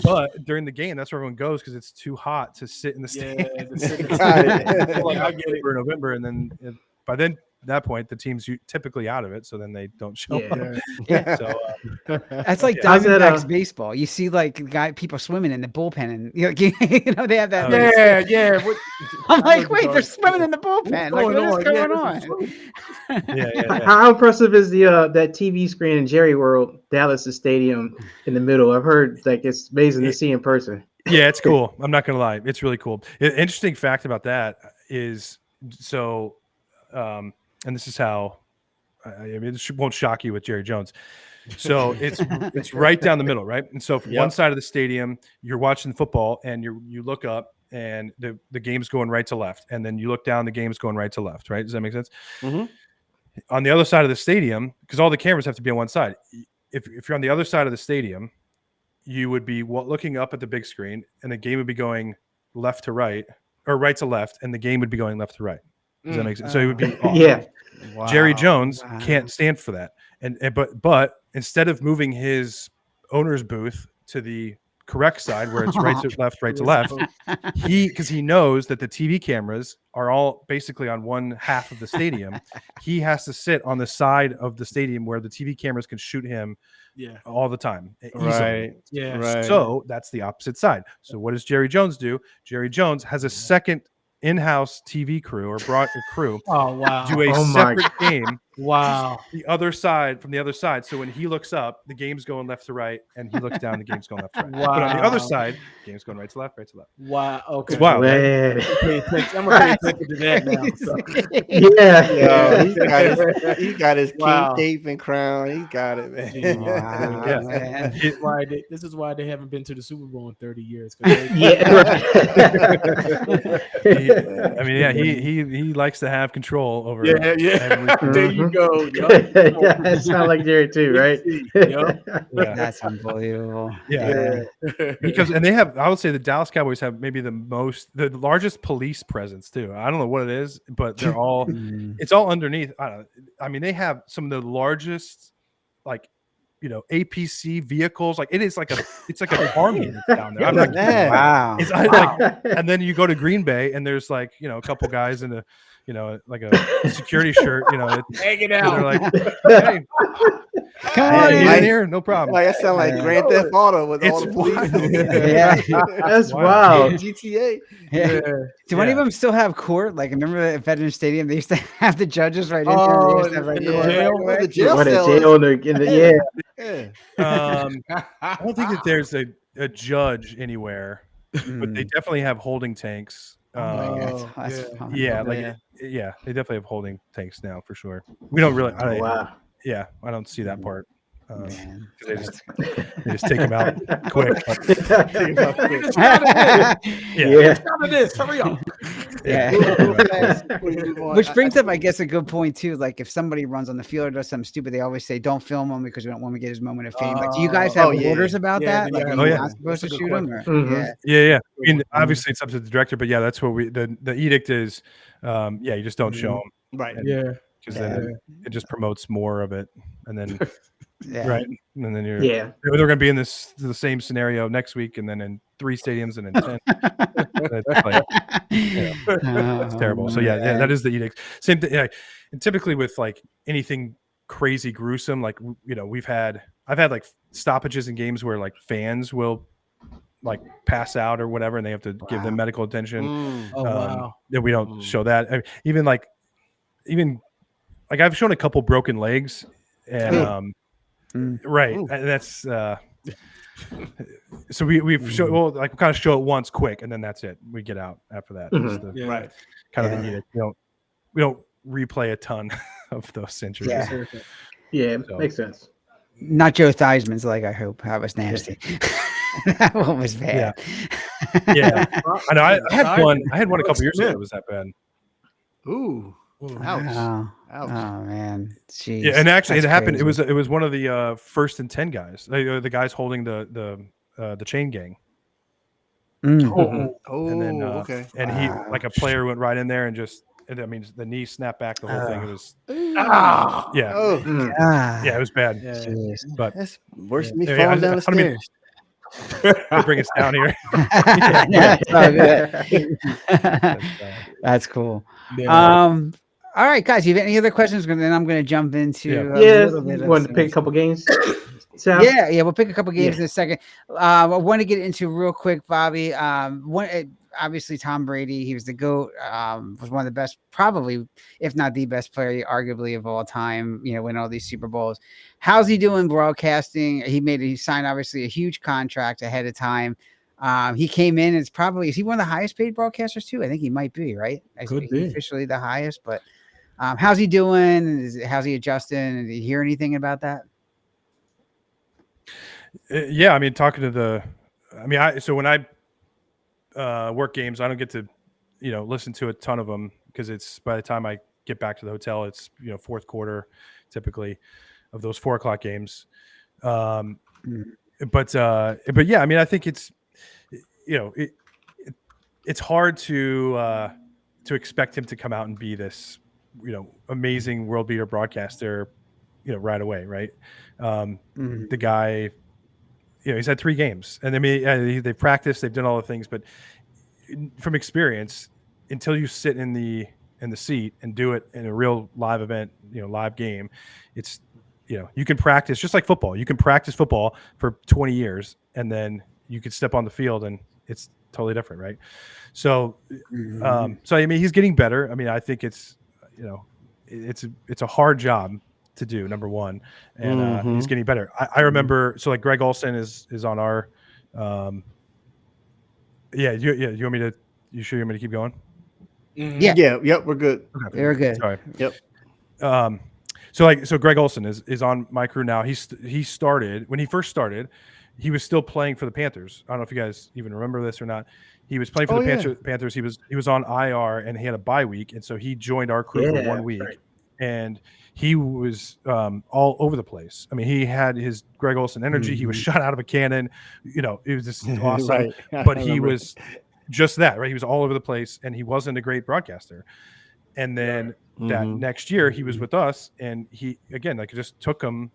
But during the game, that's where everyone goes because it's too hot to sit in the stadium. I get it for November, and then by then that point, the team's typically out of it, so then they don't show up. So that's like Diamondbacks baseball. You see, like people swimming in the bullpen, and they have that. I'm like, wait, they're swimming in the bullpen. Like, what is going on? How impressive is that TV screen in Jerry World, Dallas' stadium in the middle? I've heard like it's amazing to see in person. Yeah, it's cool. I'm not gonna lie, it's really cool. Interesting fact about that is so. And this is how I mean, it won't shock you with Jerry Jones. So it's right down the middle, right? And so from one side of the stadium, you're watching football, and you look up, and the game's going right to left, and then you look down, the game's going right to left, right? Does that make sense? Mm-hmm. On the other side of the stadium, because all the cameras have to be on one side. If you're on the other side of the stadium, you would be looking up at the big screen, and the game would be going left to right or right to left, and the game would be going left to right. Does that make sense? So it would be Wow. Jerry Jones can't stand for that, but instead of moving his owner's booth to the correct side where it's right to left, because he knows that the TV cameras are all basically on one half of the stadium, he has to sit on the side of the stadium where the TV cameras can shoot him all the time. Right. Yeah. Right. So that's the opposite side. So what does Jerry Jones do? Jerry Jones has a second in-house TV crew or brought a crew do a separate game from the other side. So when he looks up, the game's going left to right, and he looks down, the game's going left to right. But on the other side, the game's going right to left. Wow. Okay. It's wild. Right? I'm gonna pay attention to that now. So. He got his King David crown. He got it, man. Man. This is why they haven't been to the Super Bowl in 30 years. He likes to have control over. There you go. That sounds like Jerry too, right? That's unbelievable. Because I would say the Dallas Cowboys have maybe the largest police presence too. I don't know what it is, but they're all it's all underneath. I mean, they have some of the largest like, APC vehicles. Like it's like an army that's down there. I'm like, Wow. it's like, and then you go to Green Bay and there's like, a couple guys in a, like a security shirt, Hanging and out. they're like, hey, Come on, get man. in here, no problem. Like, that sound like Grand Theft Auto with all It's the police. Yeah. That's wild. wild. GTA. Yeah. Do any of Yeah. them still have court? Like, remember at Veterans Stadium, they used to have the judges right in there. Oh, They used to have, like, in the court jail? right away. The jail What a cell jail is- in the yeah. Yeah. I don't think that there's a judge anywhere, but they Mm. definitely have holding tanks. Oh, Oh, that's yeah. fun. Yeah, like Yeah. they definitely have holding tanks now for sure. We don't really. Oh, wow. Yeah, I don't see that part. Man. 'Cause they just take them out quick. But, yeah. Yeah. Stop this. Hurry up. Which brings up, I guess, a good point too. Like, if somebody runs on the field or does something stupid, they always say, "Don't film him because we don't want him to get his moment of fame." Like, do you guys have Oh, yeah. orders about Yeah, that? Like, yeah. are Oh, you yeah. not supposed to That's a shoot good him? Or, Mhm. yeah. yeah. I mean, obviously it's up to the director, but yeah, that's what the edict is. You just don't show them, Right. Yeah. because then it just promotes more of it, and then Yeah. right, and then Yeah. they're going to be in the same scenario next week, and then in 3 stadiums, and in 10. It's like, it's terrible. So yeah, that is the edict. Same thing. Yeah, and typically with like anything crazy gruesome, like I've had like stoppages in games where like fans will like pass out or whatever, and they have to give them medical attention. Mm. Oh, wow. That we don't show that. I mean, even like I've shown a couple broken legs, and right, Ooh. and that's so we've show well, like we kind of show it once quick, and then that's it. We get out after that. It's the, Yeah. Right. kind of the edict. We don't replay a ton of those injuries. Yeah. Yeah. So- Makes sense. Not Joe Theismann's leg, I hope. That was nasty. That one was bad. Yeah. I know. I had one a couple years ago. Yeah. That was that bad. Ooh. Ouch. Wow. Ouch. Oh man. Jeez. Yeah, and actually, That's it happened. crazy. It was one of the 1st and 10 guys, the guys holding the chain gang, Mm. Oh, and then okay. and he like a player went right in there and just. I mean, the knee snapped back. The whole thing. It was yeah, Oh, Ah, yeah. It was bad. jeez. But that's worse than me Yeah, falling down the I don't mean- stairs. they bring us down here. Yeah, it's all good. But, That's cool. Yeah. All right, guys. You have any other questions? Then I'm going to jump into Yeah. a little bit You of want to some- pick a couple games? Sal? Yeah, we'll pick a couple games in a second. I want to get into real quick, Bobby. Obviously Tom Brady, he was the GOAT, was one of the best, probably, if not the best player, arguably of all time, win all these Super Bowls. How's he doing broadcasting? He signed obviously a huge contract ahead of time. He came in, is he one of the highest paid broadcasters too? I think he might be, right? Could He's be. officially the highest, but how's he doing? How's he adjusting? Did you hear anything about that? yeah, I mean, talking to so when I work games, I don't get to listen to a ton of them because it's by the time I get back to the hotel, it's 4th quarter typically of those 4 o'clock games. But yeah, I mean, I think it's it's hard to expect him to come out and be this amazing world beater broadcaster right away, right? The guy, he's had 3 games, and I mean, they've practiced, they've done all the things, but from experience, until you sit in the seat and do it in a real live event, live game, it's you can practice just like football. You can practice football for 20 years, and then you could step on the field, and it's totally different, right? So, so I mean, he's getting better. I mean, I think it's it's a hard job to do, number one, and he's getting better. I remember, so like Greg Olsen is on our you want me to, you sure you want me to keep going? Yeah. Yep, we're good. Very good. Sorry. Yep. So Greg Olsen is on my crew now. He started when he first started. He was still playing for the Panthers. I don't know if you guys even remember this or not. He was playing for the Panthers. He was on IR and he had a bye week, and so he joined our crew for 1 week. Right. And he was all over the place. I mean, he had his Greg Olsen energy. He was shot out of a cannon. It was just awesome. Right. But I he remember. was just that, right? He was all over the place, and he wasn't a great broadcaster. And then that next year, he was with us, and he again, like, it just took him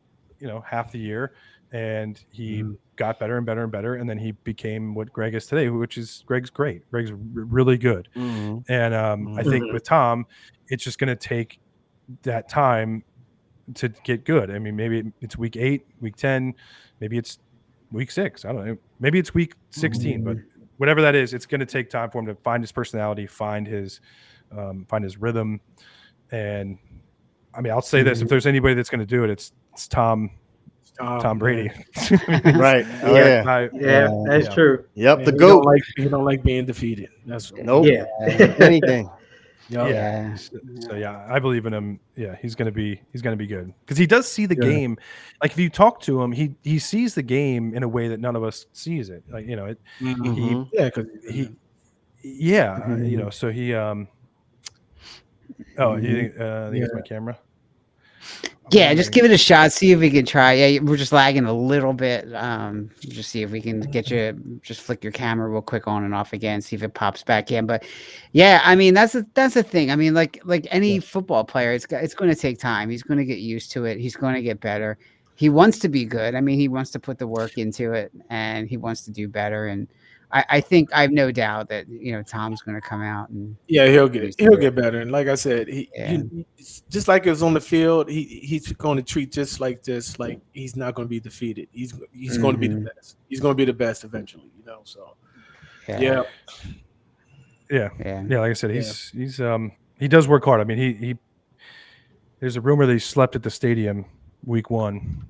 half the year, and he got better and better and better, and then he became what Greg is today, which is Greg's great. Greg's really good, and I think with Tom, it's just going to take that time to get good. I mean, maybe it's week 8, week 10, maybe it's week 6. I don't know. Maybe it's week 16, but whatever that is, it's going to take time for him to find his personality, find his rhythm. And I mean, I'll say this: if there's anybody that's going to do it, it's Tom Brady. Right? Oh, yeah, that's true. Yep, the You GOAT. you don't like being defeated. That's Nope. Yeah. Anything. Yeah. So yeah, I believe in him. Yeah, he's gonna be good because he does see the game. Like if you talk to him, he sees the game in a way that none of us sees it. Like So he I think it's my camera. Yeah, just give it a shot. See if we can try. Yeah, we're just lagging a little bit. Just see if we can get you. Just flick your camera real quick on and off again. See if it pops back in. But yeah, I mean that's the thing. I mean, like any football player, it's going to take time. He's going to get used to it. He's going to get better. He wants to be good. I mean, he wants to put the work into it, and he wants to do better. And I think I have no doubt that Tom's going to come out and he'll get better. And like I said, he just like it was on the field, he's going to treat just like this, like he's not going to be defeated. He's going to be the best. He's going to be the best eventually, So yeah. Like I said, he does work hard. I mean, he there's a rumor that he slept at the stadium week 1.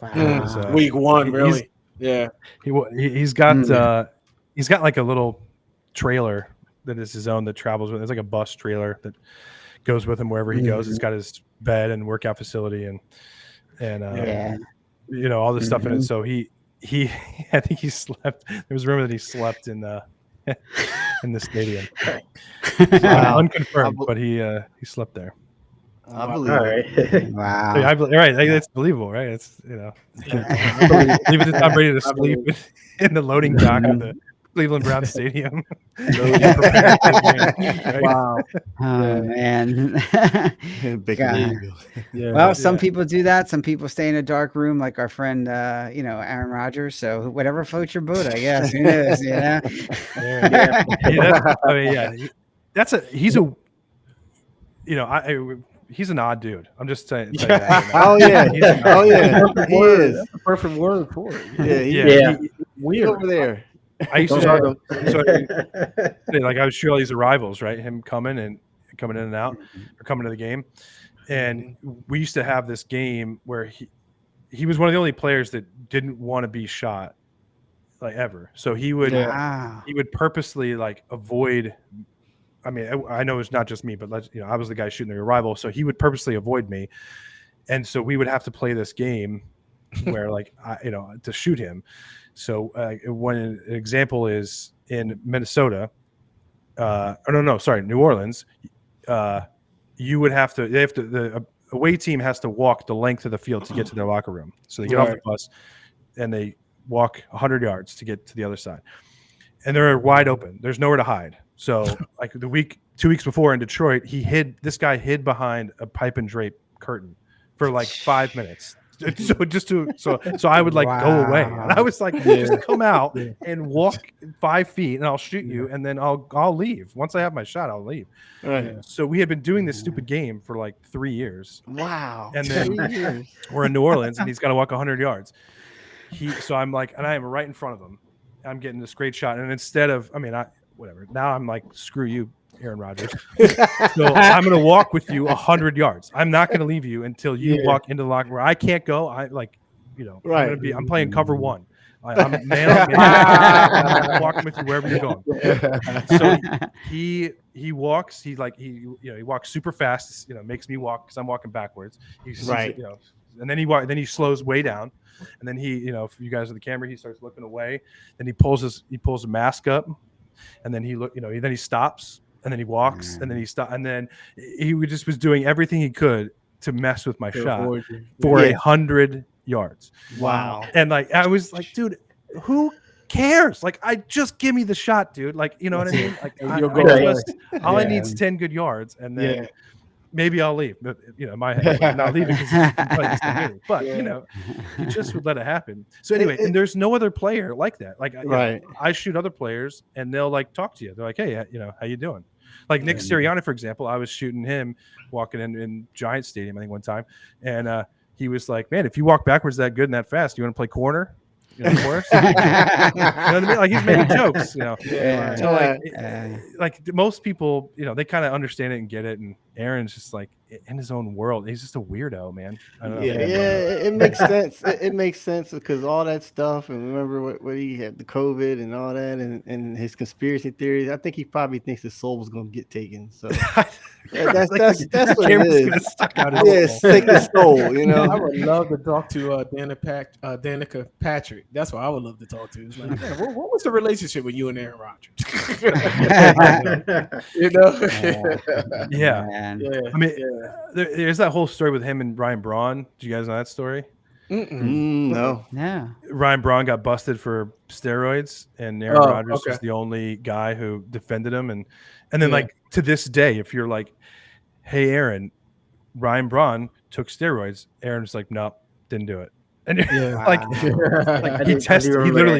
Wow. Week 1, really? Yeah, he's got like a little trailer that is his own that travels with. It's like a bus trailer that goes with him wherever he goes. It's got his bed and workout facility and all this stuff in it. So he I think he slept. There was a rumor that he slept in the stadium. Unconfirmed, but he slept there. I believe it. Wow. Right. It's believable, right? It's I believe it to Tom Brady to sleep in the loading dock of the Cleveland Browns stadium. Wow. Oh man. Big Well, some people do that. Some people stay in a dark room, like our friend, Aaron Rodgers. So whatever floats your boat, I guess. Who knows? He's an odd dude. I'm just saying. Oh yeah. He is. That's the perfect word for it. Yeah. Weird Over there. I used to like I would shoot all these arrivals, right? Him coming in and out, or coming to the game, and we used to have this game where he was one of the only players that didn't want to be shot, like ever. So he would purposely like avoid. I mean, I know it's not just me, but I was the guy shooting the arrival, so he would purposely avoid me, and so we would have to play this game where, to shoot him. So one example is in Minnesota, New Orleans. You would have to. The away team has to walk the length of the field to get to their locker room. So they get off the bus and they walk 100 yards to get to the other side, and they're wide open. There's nowhere to hide. So like 2 weeks before in Detroit, this guy hid behind a pipe and drape curtain for like 5 minutes. So I would go away, and I was like, just come out and walk 5 feet, and I'll shoot you, and then I'll leave. Once I have my shot, I'll leave. Right. So we had been doing this stupid game for like 3 years. Wow. And then we're in New Orleans, and he's got to walk 100 yards. So I'm like, and I am right in front of him. I'm getting this great shot, and instead of, whatever. Now I'm like, screw you, Aaron Rodgers. So I'm going to walk with you 100 yards. I'm not going to leave you until you walk into the locker room. I can't go. I'm playing cover 1. I'm man. I'm walking with you wherever you're going. So he walks. He walks super fast. Makes me walk because I'm walking backwards. And then he slows way down. And then if you guys are the camera, he starts looking away. Then he pulls a mask up. And then then he stops, and then he walks, and then he stops, and then he just was doing everything he could to mess with my shot for 100 yards. Wow! And I was like, dude, who cares? Like, just give me the shot, dude. Like, you know what I mean? Like, all I need is 10 good yards, and then maybe I'll leave. But my head, I'm not leaving because he's been playing this game. But he just would let it happen. So anyway, and there's no other player like that. Like I shoot other players, and they'll like talk to you. They're like, hey, how you doing? Like Nick Sirianni, for example, I was shooting him walking in Giant Stadium, I think one time, and he was like, man, if you walk backwards that good and that fast, you want to play corner? For us? You know what I mean? Like he's making jokes, So like most people, they kind of understand it and get it. And Aaron's just like in his own world. He's just a weirdo, man. I don't know. It makes sense. It makes sense because all that stuff, and remember what he had, the COVID and all that, and his conspiracy theories. I think he probably thinks his soul was going to get taken. So that's what it is. Stuck out his soul. Sick his soul. I would love to talk to Danica Patrick. That's what I would love to talk to. It's like, man, what was the relationship with you and Aaron Rodgers? I mean, there's that whole story with him and Ryan Braun. Do you guys know that story? No. Ryan Braun got busted for steroids, and Aaron Rodgers was the only guy who defended him. And then, like, to this day, if you're like, hey, Aaron, Ryan Braun took steroids, Aaron's like, nope, didn't do it. And he literally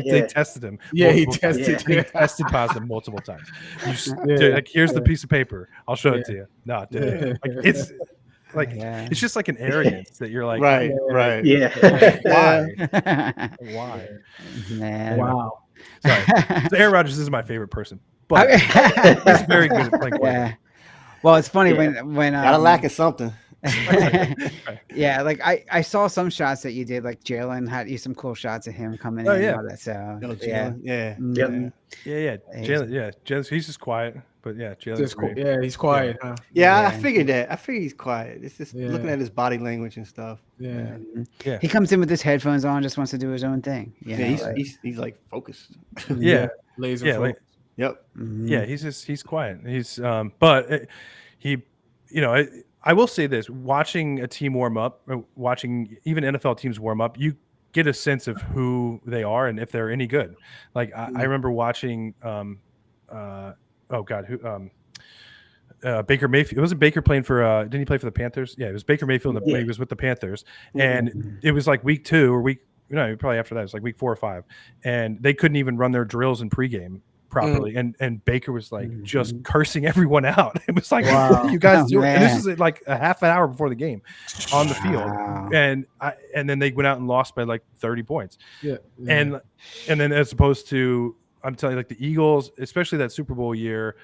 they tested him. Yeah, he tested positive multiple times. Here's the piece of paper. I'll show it to you. No, it didn't. It's just like an arrogance that you're like, right. Why? Man. Wow. Sorry. So Aaron Rodgers is my favorite person, but he's very good at playing quarterback. Well, it's funny when gotta lack of something. Yeah, like I saw some shots that you did, like Jalen had some cool shots of him coming in and all that. So Jalen's he's just quiet, but Jalen's cool. Yeah, he's quiet. Huh? I figured that. I figured he's quiet. It's just looking at his body language and stuff. Yeah. He comes in with his headphones on, just wants to do his own thing. He's like focused. Laser focused. Yep. Yeah, he's quiet. He's but I will say this: watching a team warm up, watching even NFL teams warm up, you get a sense of who they are and if they're any good. Like I remember watching, Baker Mayfield. It wasn't Baker playing for. Didn't he play for the Panthers? Yeah, it was Baker Mayfield. He was with the Panthers, and it was like week 2 or probably after that. It was like week 4 or 5, and they couldn't even run their drills in pregame properly, and Baker was like just cursing everyone out. It was like, what are you guys doing? And this is like a half an hour before the game on the field, and then they went out and lost by like 30 points. And then as opposed to, I'm telling you, like the Eagles, especially that Super Bowl year,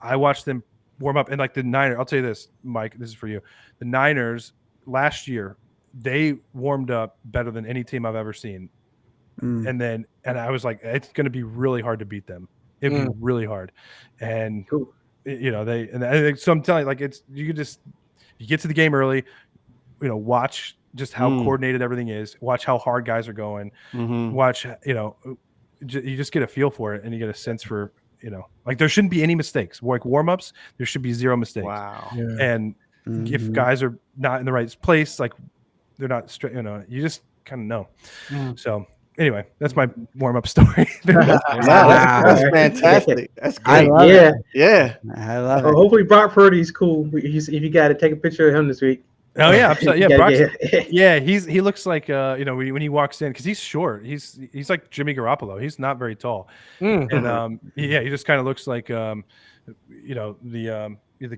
I watched them warm up, and like the Niners. I'll tell you this, Mike, this is for you. The Niners last year, they warmed up better than any team I've ever seen. And I was like, it's going to be really hard to beat them. It'd be really hard. And so I'm telling you, like, you get to the game early, watch just how coordinated everything is, watch how hard guys are going, watch, you just get a feel for it, and you get a sense for, like there shouldn't be any mistakes. Like warm-ups, there should be 0 mistakes. Wow. Yeah. And if guys are not in the right place, like they're not straight, you just kind of know. So anyway, that's my warm-up story. That's fantastic. That's great. I love it. Yeah. I love it. Hopefully Brock Purdy's cool. If you got to take a picture of him this week. Oh yeah, he looks like when he walks in, because he's short. He's like Jimmy Garoppolo. He's not very tall, and he just kind of looks like the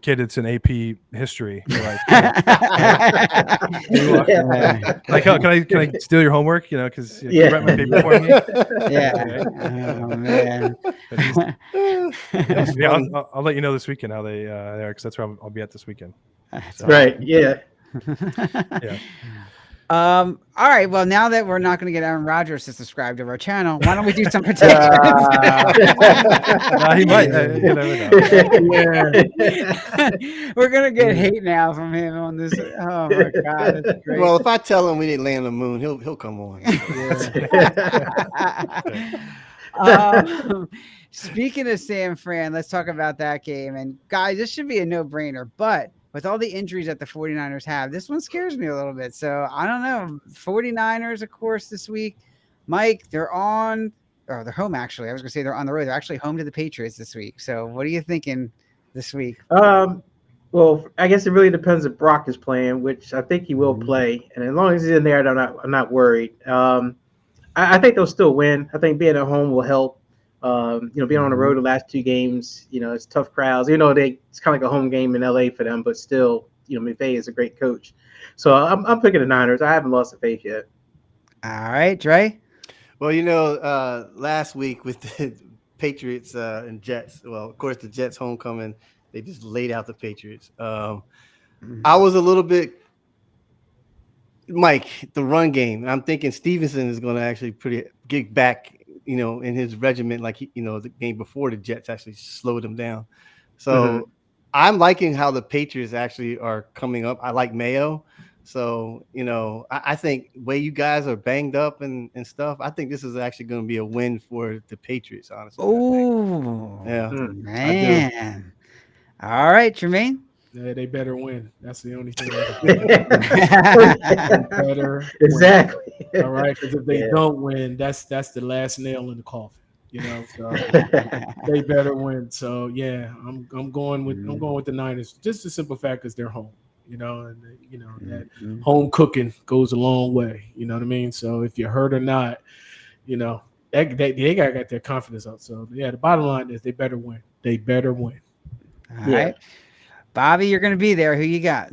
kid that's in AP history. Like, can I steal your homework? Because you write my paper for me. Oh man. I'll let you know this weekend how they are, because that's where I'll be at this weekend. So. Right. Yeah. All right. Well, now that we're not going to get Aaron Rodgers to subscribe to our channel, why don't we do some protections? He might. You never know. We're gonna get hate now from him on this. Oh my god! That's great. Well, if I tell him we didn't land on the moon, he'll come on. Speaking of San Fran, let's talk about that game. And guys, this should be a no-brainer, but with all the injuries that the 49ers have, this one scares me a little bit. So I don't know. 49ers, of course, this week. Mike, they're home, actually. I was going to say they're on the road. They're actually home to the Patriots this week. So what are you thinking this week? Well, I guess it really depends if Brock is playing, which I think he will Mhm. play. And as long as he's in there, I'm not worried. I think they'll still win. I think being at home will help. Being on the road the last 2 games, it's tough crowds. It's kind of like a home game in LA for them, but still, McVay is a great coach. So I'm picking the Niners. I haven't lost the faith yet. All right, Dre. Well, last week with the Patriots and Jets. Well, of course, the Jets homecoming, they just laid out the Patriots. I was a little bit, Mike, the run game. I'm thinking Stevenson is going to actually get back, in his regiment, like the game before the Jets actually slowed him down. So I'm liking how the Patriots actually are coming up. I like Mayo. So, I think the way you guys are banged up and stuff, I think this is actually going to be a win for the Patriots, honestly. Oh, yeah, man. All right, Jermaine. Yeah, they better win. That's the only thing. Better exactly. Win. All right, because if they don't win, that's the last nail in the coffin. So they better win. So yeah, I'm going with the Niners. Just the simple fact is they're home. And that home cooking goes a long way. You know what I mean? So if you're hurt or not, they got their confidence up. So yeah, the bottom line is they better win. They better win. All right. Bobby, you're going to be there. Who you got?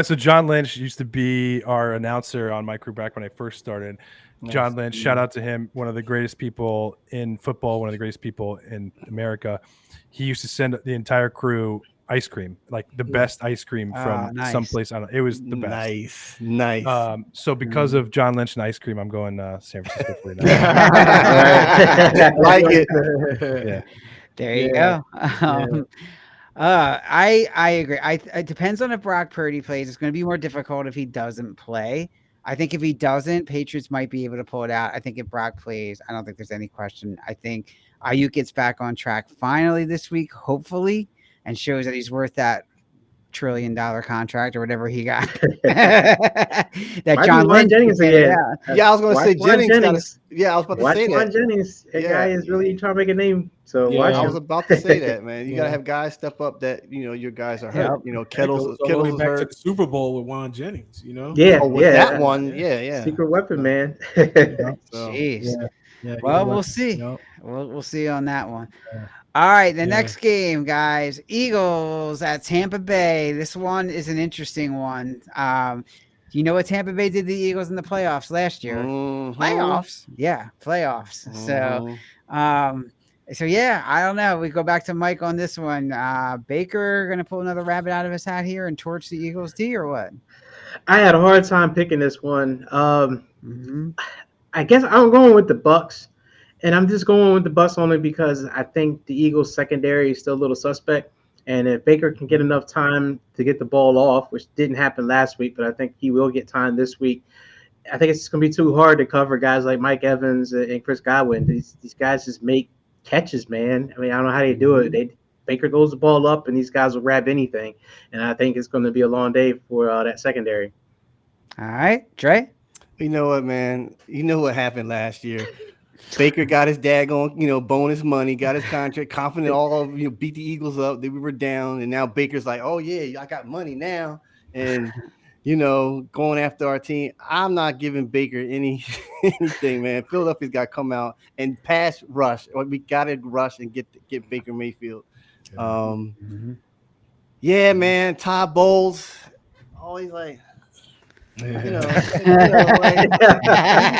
So John Lynch used to be our announcer on my crew back when I first started. Nice. John Lynch, shout out to him, one of the greatest people in football, one of the greatest people in America. He used to send the entire crew ice cream, like the best ice cream from someplace. I don't know. It was the best. Nice. So because of John Lynch and ice cream, I'm going San Francisco 49ers. Like it. Yeah. There you go. I agree. It depends on if Brock Purdy plays. It's going to be more difficult if he doesn't play. I think if he doesn't, Patriots might be able to pull it out. I think if Brock plays, I don't think there's any question. I think Ayuk gets back on track finally this week, hopefully, and shows that he's worth that $1 trillion contract or whatever he got. That John Lynch Jennings again. Yeah, I was going to say Jennings. I was about to say that. Jennings. That guy is really trying to make a name. So watch him. I was about to say that, man. You got to have guys step up that, your guys are hurt. Kettle's back hurt. to the Super Bowl with Juan Jennings, That one. Yeah. Secret weapon, man. Jeez. Yeah, well, we'll see. We'll see on that one. Yeah. All right, the next game, guys. Eagles at Tampa Bay. This one is an interesting one. Do you know what Tampa Bay did to the Eagles in the playoffs last year? Playoffs? Yeah, playoffs. So yeah, I don't know. We go back to Mike on this one. Baker going to pull another rabbit out of his hat here and torch the Eagles D or what? I had a hard time picking this one. I guess I'm going with the Bucks. And I'm just going with the Bucks only because I think the Eagles secondary is still a little suspect. And if Baker can get enough time to get the ball off, which didn't happen last week, but I think he will get time this week, I think it's going to be too hard to cover guys like Mike Evans and Chris Godwin. These guys just make catches, man. I mean, I don't know how they do it. Baker throws the ball up, and these guys will grab anything. And I think it's going to be a long day for that secondary. All right, Dre? You know what, man? You know what happened last year? Baker got his daggone, bonus money, got his contract, confident, beat the Eagles up. Then we were down, and now Baker's like, oh, yeah, I got money now. And, going after our team. I'm not giving Baker anything, man. Philadelphia's got to come out and pass rush. We got to rush and get Baker Mayfield. Yeah, man, Todd Bowles, always like, you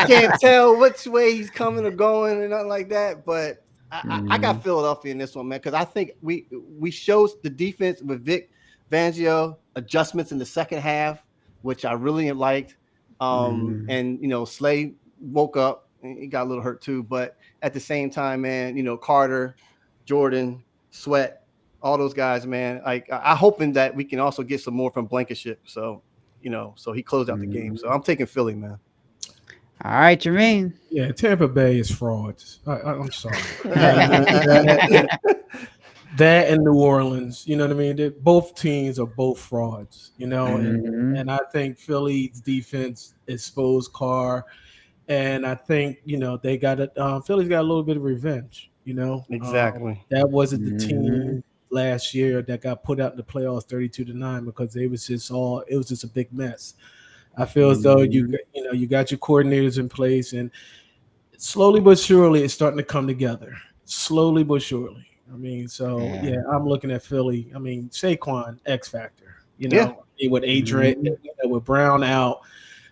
can't tell which way he's coming or going and nothing like that. But I got Philadelphia in this one, man, because I think we showed the defense with Vic Fangio adjustments in the second half, which I really liked. And Slay woke up and he got a little hurt too. But at the same time, man, Carter, Jordan, Sweat, all those guys, man. I'm hoping that we can also get some more from Blankenship. So. So he closed out the game. So I'm taking Philly, man. All right, Jermaine. Yeah, Tampa Bay is frauds. I'm sorry. That and New Orleans, you know what I mean? Both teams are both frauds, and I think Philly's defense exposed Carr, and I think Philly's got a little bit of revenge, Exactly. That wasn't the team last year that got put out in the playoffs 32-9 because it was just a big mess. I feel as though you got your coordinators in place, and slowly but surely it's starting to come together. Slowly but surely. I mean, I'm looking at Philly. I mean, Saquon X factor. With Adrian, with Brown out,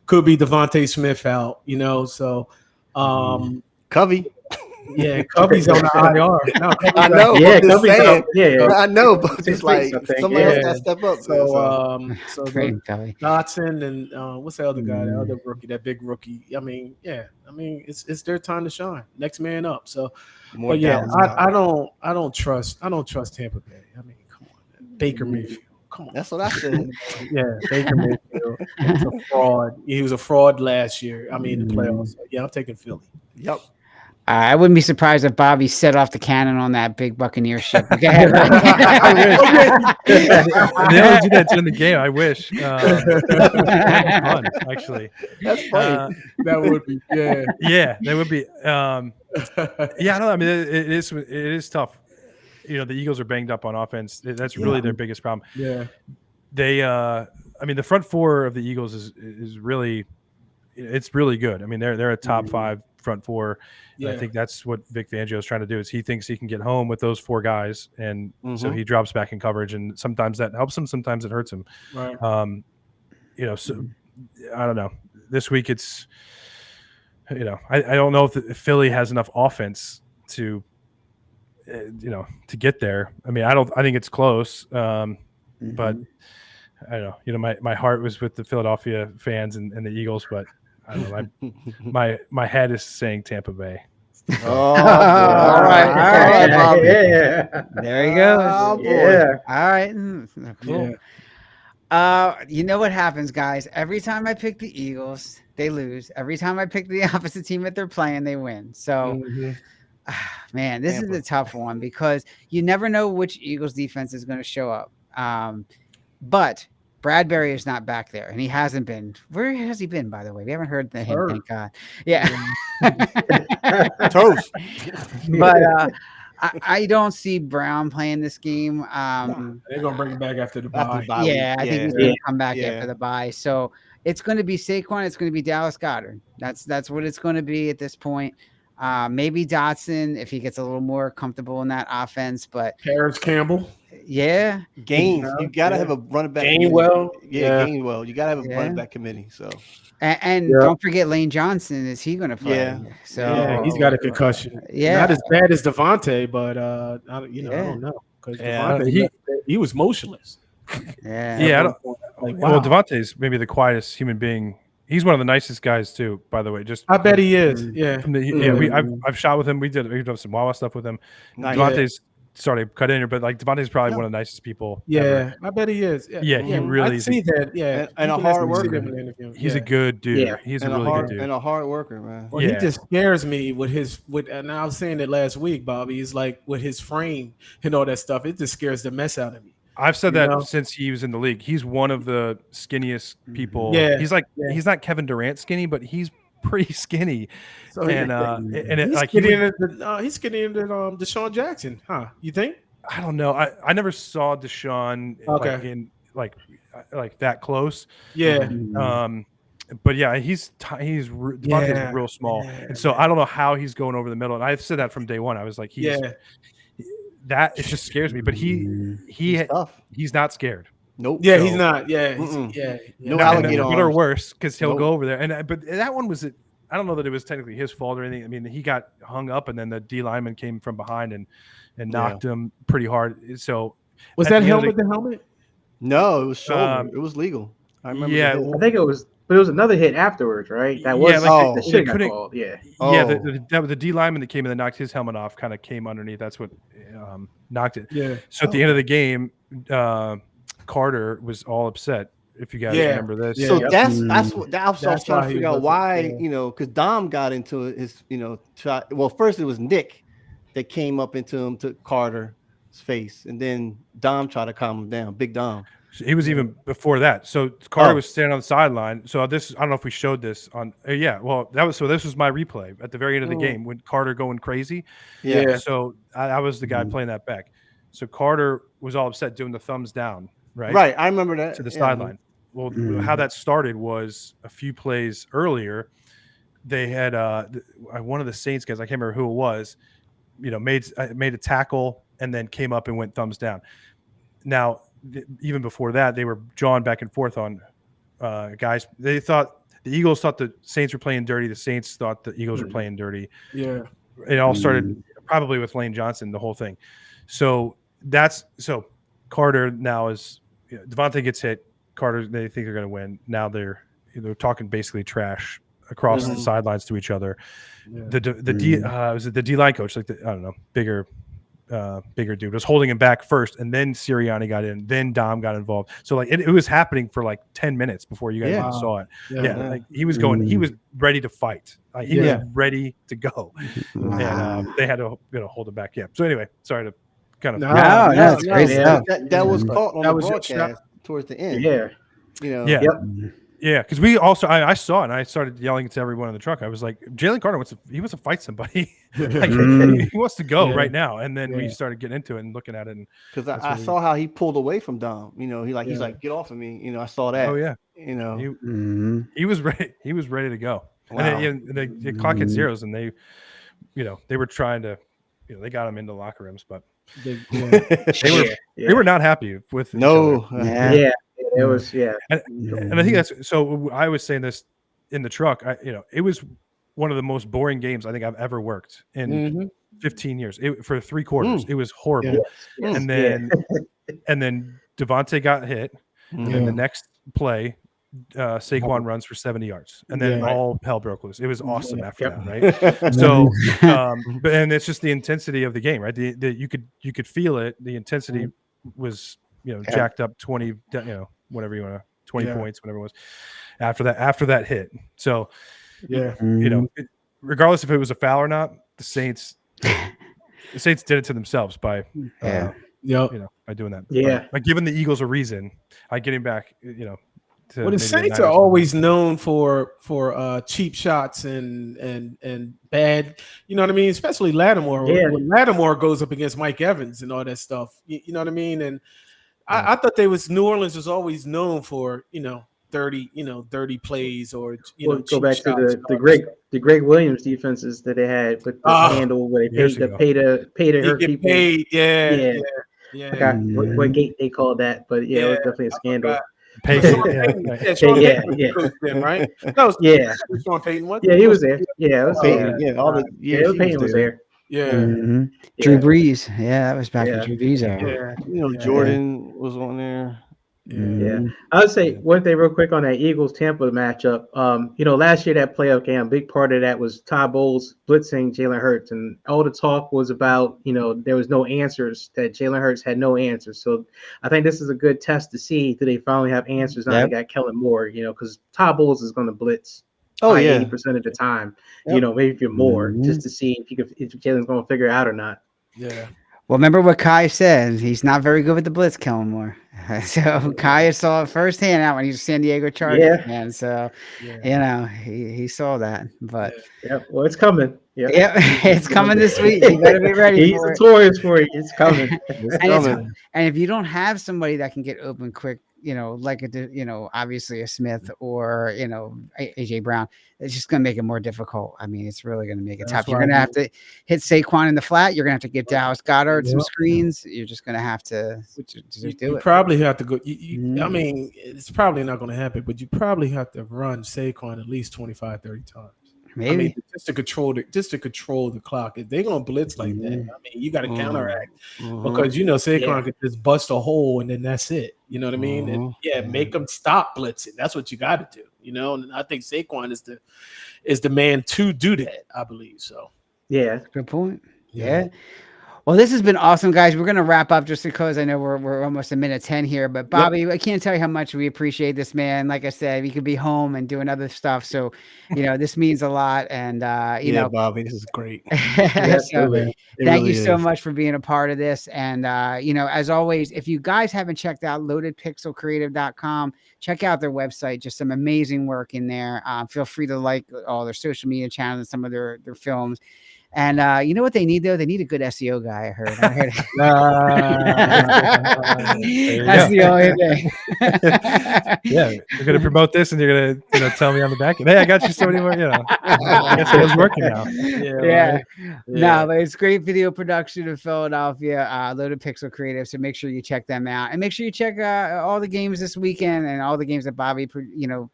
could be Devontae Smith out. So Covey. Yeah, Covey's on the IR. No, I know. Yeah, But Covey's saying, out. I know, but just like I think, somebody else got to step up. So Great, Covey. Dotson and what's the other guy? The other rookie, that big rookie. I mean, it's their time to shine. Next man up. So, More but yeah, Dallas I don't trust Tampa Bay. I mean, come on, Baker Mayfield. Come on. That's what I said. Yeah, Baker Mayfield. He's a fraud. He was a fraud last year. I mean, the playoffs. So, yeah, I'm taking Philly. Yep. I wouldn't be surprised if Bobby set off the cannon on that big Buccaneer ship. Okay? I wish. They only do that during the game. I wish. Fun, actually. That's funny. That would be, yeah. Yeah, that would be. Yeah, no, I mean, it is tough. The Eagles are banged up on offense. That's really their biggest problem. Yeah. They, I mean, the front four of the Eagles is really, it's really good. I mean, they're a top 5 front four. Yeah. I think that's what Vic Fangio is trying to do. Is he thinks he can get home with those 4 guys, and so he drops back in coverage, and sometimes that helps him, sometimes it hurts him. Right. So I don't know. This week it's, I don't know if Philly has enough offense to, to get there. I mean, I think it's close, but I don't know. My heart was with the Philadelphia fans and the Eagles, but I don't know. My head is saying Tampa Bay. All right, Bobby. Yeah. There he goes. Oh, boy. Yeah. All right. Cool. You know what happens, guys? Every time I pick the Eagles, they lose. Every time I pick the opposite team that they're playing, they win. So, man, this is a tough one because you never know which Eagles defense is going to show up. But Bradbury is not back there, and he hasn't been. Where has he been, by the way? We haven't heard the him, thank God. Yeah. Toast. But I don't see Brown playing this game. They're going to bring him back after the bye. Yeah, I think he's going to come back after the bye. So it's going to be Saquon. It's going to be Dallas Goedert. That's what it's going to be at this point. Maybe Dotson if he gets a little more comfortable in that offense. But Harris Campbell. Yeah. Gaines. You got to have a running back. Gainwell. Gainwell. You got to have a running back committee. So. And don't forget Lane Johnson. Is he going to play? Yeah. So he's got a concussion. Yeah. Not as bad as Devontae, but I don't know because he was motionless. Yeah. Well, Devontae's maybe the quietest human being. He's one of the nicest guys too, by the way. I bet he is. Yeah. I've shot with him. We've done some Wawa stuff with him. Nice. Devontae's sorry, cut in here, but like Devontae's probably one of the nicest people. Yeah, ever. I bet he is. Yeah, he really is. I see that. Yeah, and a hard worker. He's a good dude. Yeah. He's a really good dude and a hard worker, man. Well, he just scares me with and I was saying it last week, Bobby. He's like with his frame and all that stuff. It just scares the mess out of me. I've said that since he was in the league. He's one of the skinniest people. Yeah, he's not Kevin Durant skinny, but he's pretty skinny. So he's like skinny into Deshaun Jackson, huh? You think? I don't know. I never saw Deshaun like that close. Yeah. But yeah, Devontae's real small, and so I don't know how he's going over the middle. And I've said that from day one. I was like, that it just scares me. But he's not scared. Nope. Yeah, he's not. Yeah, no alligator arms. Or worse, because he'll go over there. But that one was I don't know that it was technically his fault or anything. I mean, he got hung up, and then the D lineman came from behind and knocked him pretty hard. So was that helmet the helmet? No, it was shoulder. It was legal. I remember. Yeah, I think it was. But it was another hit afterwards, right? That was the shit got called. Yeah. Yeah, the D lineman that came in and knocked his helmet off kind of came underneath. That's what knocked it. Yeah. So at the end of the game, Carter was all upset. If you guys remember this. Yeah, so that's what I was trying to figure out why, because Dom got into his, well, first it was Nick that came up into him to Carter's face, and then Dom tried to calm him down. Big Dom. So he was even before that. So Carter was standing on the sideline. So this, I don't know if we showed this on. Well, this was my replay at the very end of the game when Carter going crazy. Yeah. So I was the guy playing that back. So Carter was all upset doing the thumbs down, right? Right. I remember that. To the Yeah. sideline. Well, how that started was a few plays earlier. They had one of the Saints guys, I can't remember who it was, made a tackle and then came up and went thumbs down. Now, even before that, they were jawing back and forth on guys. They thought the Eagles thought the Saints were playing dirty. The Saints thought the Eagles were playing dirty. Yeah. It all started probably with Lane Johnson, the whole thing. So Carter now is Devontae gets hit. Carter, they think they're going to win. Now they're talking basically trash across the sidelines to each other. Yeah. Was it the D-line coach, like bigger dude was holding him back first, and then Sirianni got in, then Dom got involved. So like it was happening for like 10 minutes before you guys even saw it. Yeah. Like he was going, he was ready to fight. He was ready to go, and they had to hold him back. Yeah. So anyway, sorry to kind of that's crazy. That was caught on the broadcast towards the end. Yeah, because we also I saw it and I started yelling to everyone in the truck. I was like, Jalen Carter wants to fight somebody. Like, he wants to go right now. And then we started getting into it and looking at it. Because I saw how he pulled away from Dom. He's like, get off of me. I saw that. Oh yeah. He was ready. He was ready to go. Wow. And then the clock hit zeros, and they were trying to, they got him into locker rooms, but they were not happy with each other. It was, and I think that's so. I was saying this in the truck. It was one of the most boring games I think I've ever worked in 15 years. For 3 quarters, it was horrible. And then Devontae got hit, and the next play, Saquon runs for 70 yards, and then all hell broke loose. It was awesome after that, right? So, and it's just the intensity of the game, right? You could feel it. The intensity was jacked up 20, whatever you want to 20 points, whatever it was after that hit. So regardless if it was a foul or not, the Saints did it to themselves by by doing that. By giving the Eagles a reason, getting back, the Saints are always known for cheap shots and bad, you know what I mean? Especially Lattimore. When Lattimore goes up against Mike Evans and all that stuff, you know what I mean? And I thought New Orleans was always known for, dirty plays or go back to the Greg Williams defenses that they had with the handle where they pay to hurt people. I forgot what gate they called that, but it was definitely a scandal. Sean Payton, right? Sean Payton. What? Yeah, he was there. Yeah, it was Payton. Payton was there. Yeah. Drew Brees. Yeah, that was back when Drew Brees era. Jordan was on there. I would say one thing real quick on that Eagles Tampa matchup. Last year that playoff game, a big part of that was Todd Bowles blitzing Jalen Hurts, and all the talk was about there was no answers, that Jalen Hurts had no answers. So I think this is a good test to see that they finally have answers now. They got Kellen Moore, because Todd Bowles is going to blitz 80% of the time, maybe if you're more, just to see if Jalen's going to figure it out or not. Yeah. Well, remember what Kai said. He's not very good with the blitz, Kellen Moore. So Kai saw it firsthand out when he was San Diego Chargers fan. So, he saw that. But well, it's coming. It's coming this week. You better be ready. He's notorious for it. It's coming. And if you don't have somebody that can get open quick, like obviously a Smith or AJ Brown, it's just going to make it more difficult. I mean, it's really going to make it tough. You're going to have to hit Saquon in the flat. You're going to have to give Dallas Goedert some screens. You're just going to have to do it. You probably have to go. I mean, it's probably not going to happen, but you probably have to run Saquon at least 25, 30 times. Maybe. I mean, just to control the clock. If they're gonna blitz like that, I mean, you got to counteract because Saquon could just bust a hole and then that's it. You know what I mean? And make them stop blitzing. That's what you got to do. And I think Saquon is the man to do that. I believe so. Yeah, good point. Yeah. Well, this has been awesome, guys. We're going to wrap up just because I know we're almost a minute 10 here. But Bobby, I can't tell you how much we appreciate this, man. Like I said, we could be home and doing other stuff. So, this means a lot. And, Bobby, this is great. Thank you so much for being a part of this. And, as always, if you guys haven't checked out loadedpixelcreative.com, check out their website. Just some amazing work in there. Feel free to like all their social media channels and some of their films. And you know what they need though? They need a good SEO guy. I heard. That's the only thing. Yeah, you're gonna promote this, and you're gonna tell me on the back end, hey, I got you so many more. I guess it was working now. Yeah. No, but it's great video production in Philadelphia. Loaded Pixel Creative. So make sure you check them out, and make sure you check all the games this weekend and all the games that Bobby,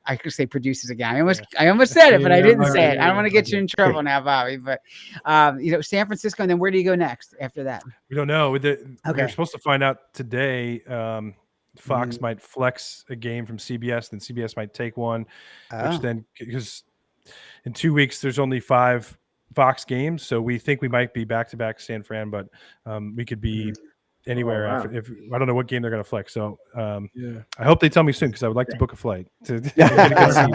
I could say produces again. I almost said it, but I didn't say it. I don't want to get you in trouble now, Bobby. But San Francisco, and then where do you go next after that? We don't know. We're supposed to find out today. Fox might flex a game from CBS, then CBS might take one, which then, because in 2 weeks there's only 5 Fox games, so we think we might be back to back San Fran, but we could be anywhere. If I don't know what game they're going to flex, so I hope they tell me soon because I would like to book a flight to get a good seat.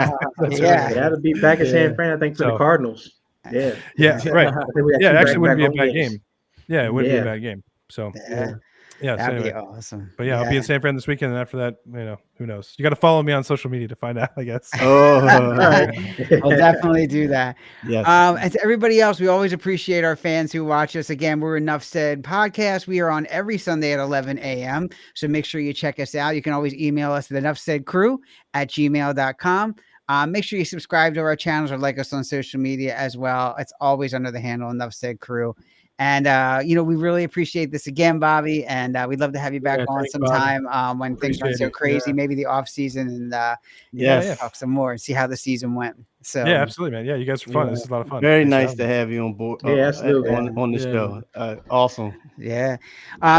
That'll be back in San Fran, I think, for the Cardinals. Right. Yeah, actually, wouldn't be a bad game. Yeah, it wouldn't be a bad game. So that'd be awesome. But I'll be in San Fran this weekend, and after that, who knows? You got to follow me on social media to find out, I guess. All right. I'll definitely do that. Yes. And to everybody else, we always appreciate our fans who watch us. Again, we're Enough Said Podcast. We are on every Sunday at 11 a.m. So make sure you check us out. You can always email us at enoughsaidcrew@gmail.com. Make sure you subscribe to our channels or like us on social media as well. It's always under the handle Enough Said Crew. And, we really appreciate this again, Bobby. And we'd love to have you back on sometime when things aren't so crazy, maybe the off season, and talk some more and see how the season went. So yeah, absolutely, man. Yeah, you guys were fun. This is a lot of fun. Very nice to have you on board. Absolutely. On the show. Awesome. Yeah.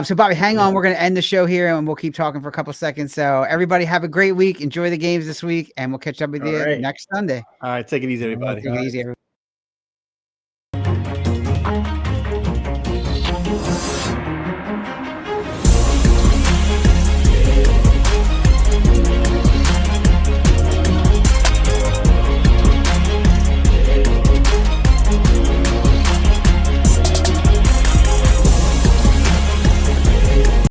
So Bobby, hang on. We're going to end the show here and we'll keep talking for a couple seconds. So everybody have a great week. Enjoy the games this week, and we'll catch up with you next Sunday. All right. Take it easy, everybody. Take it easy, everybody.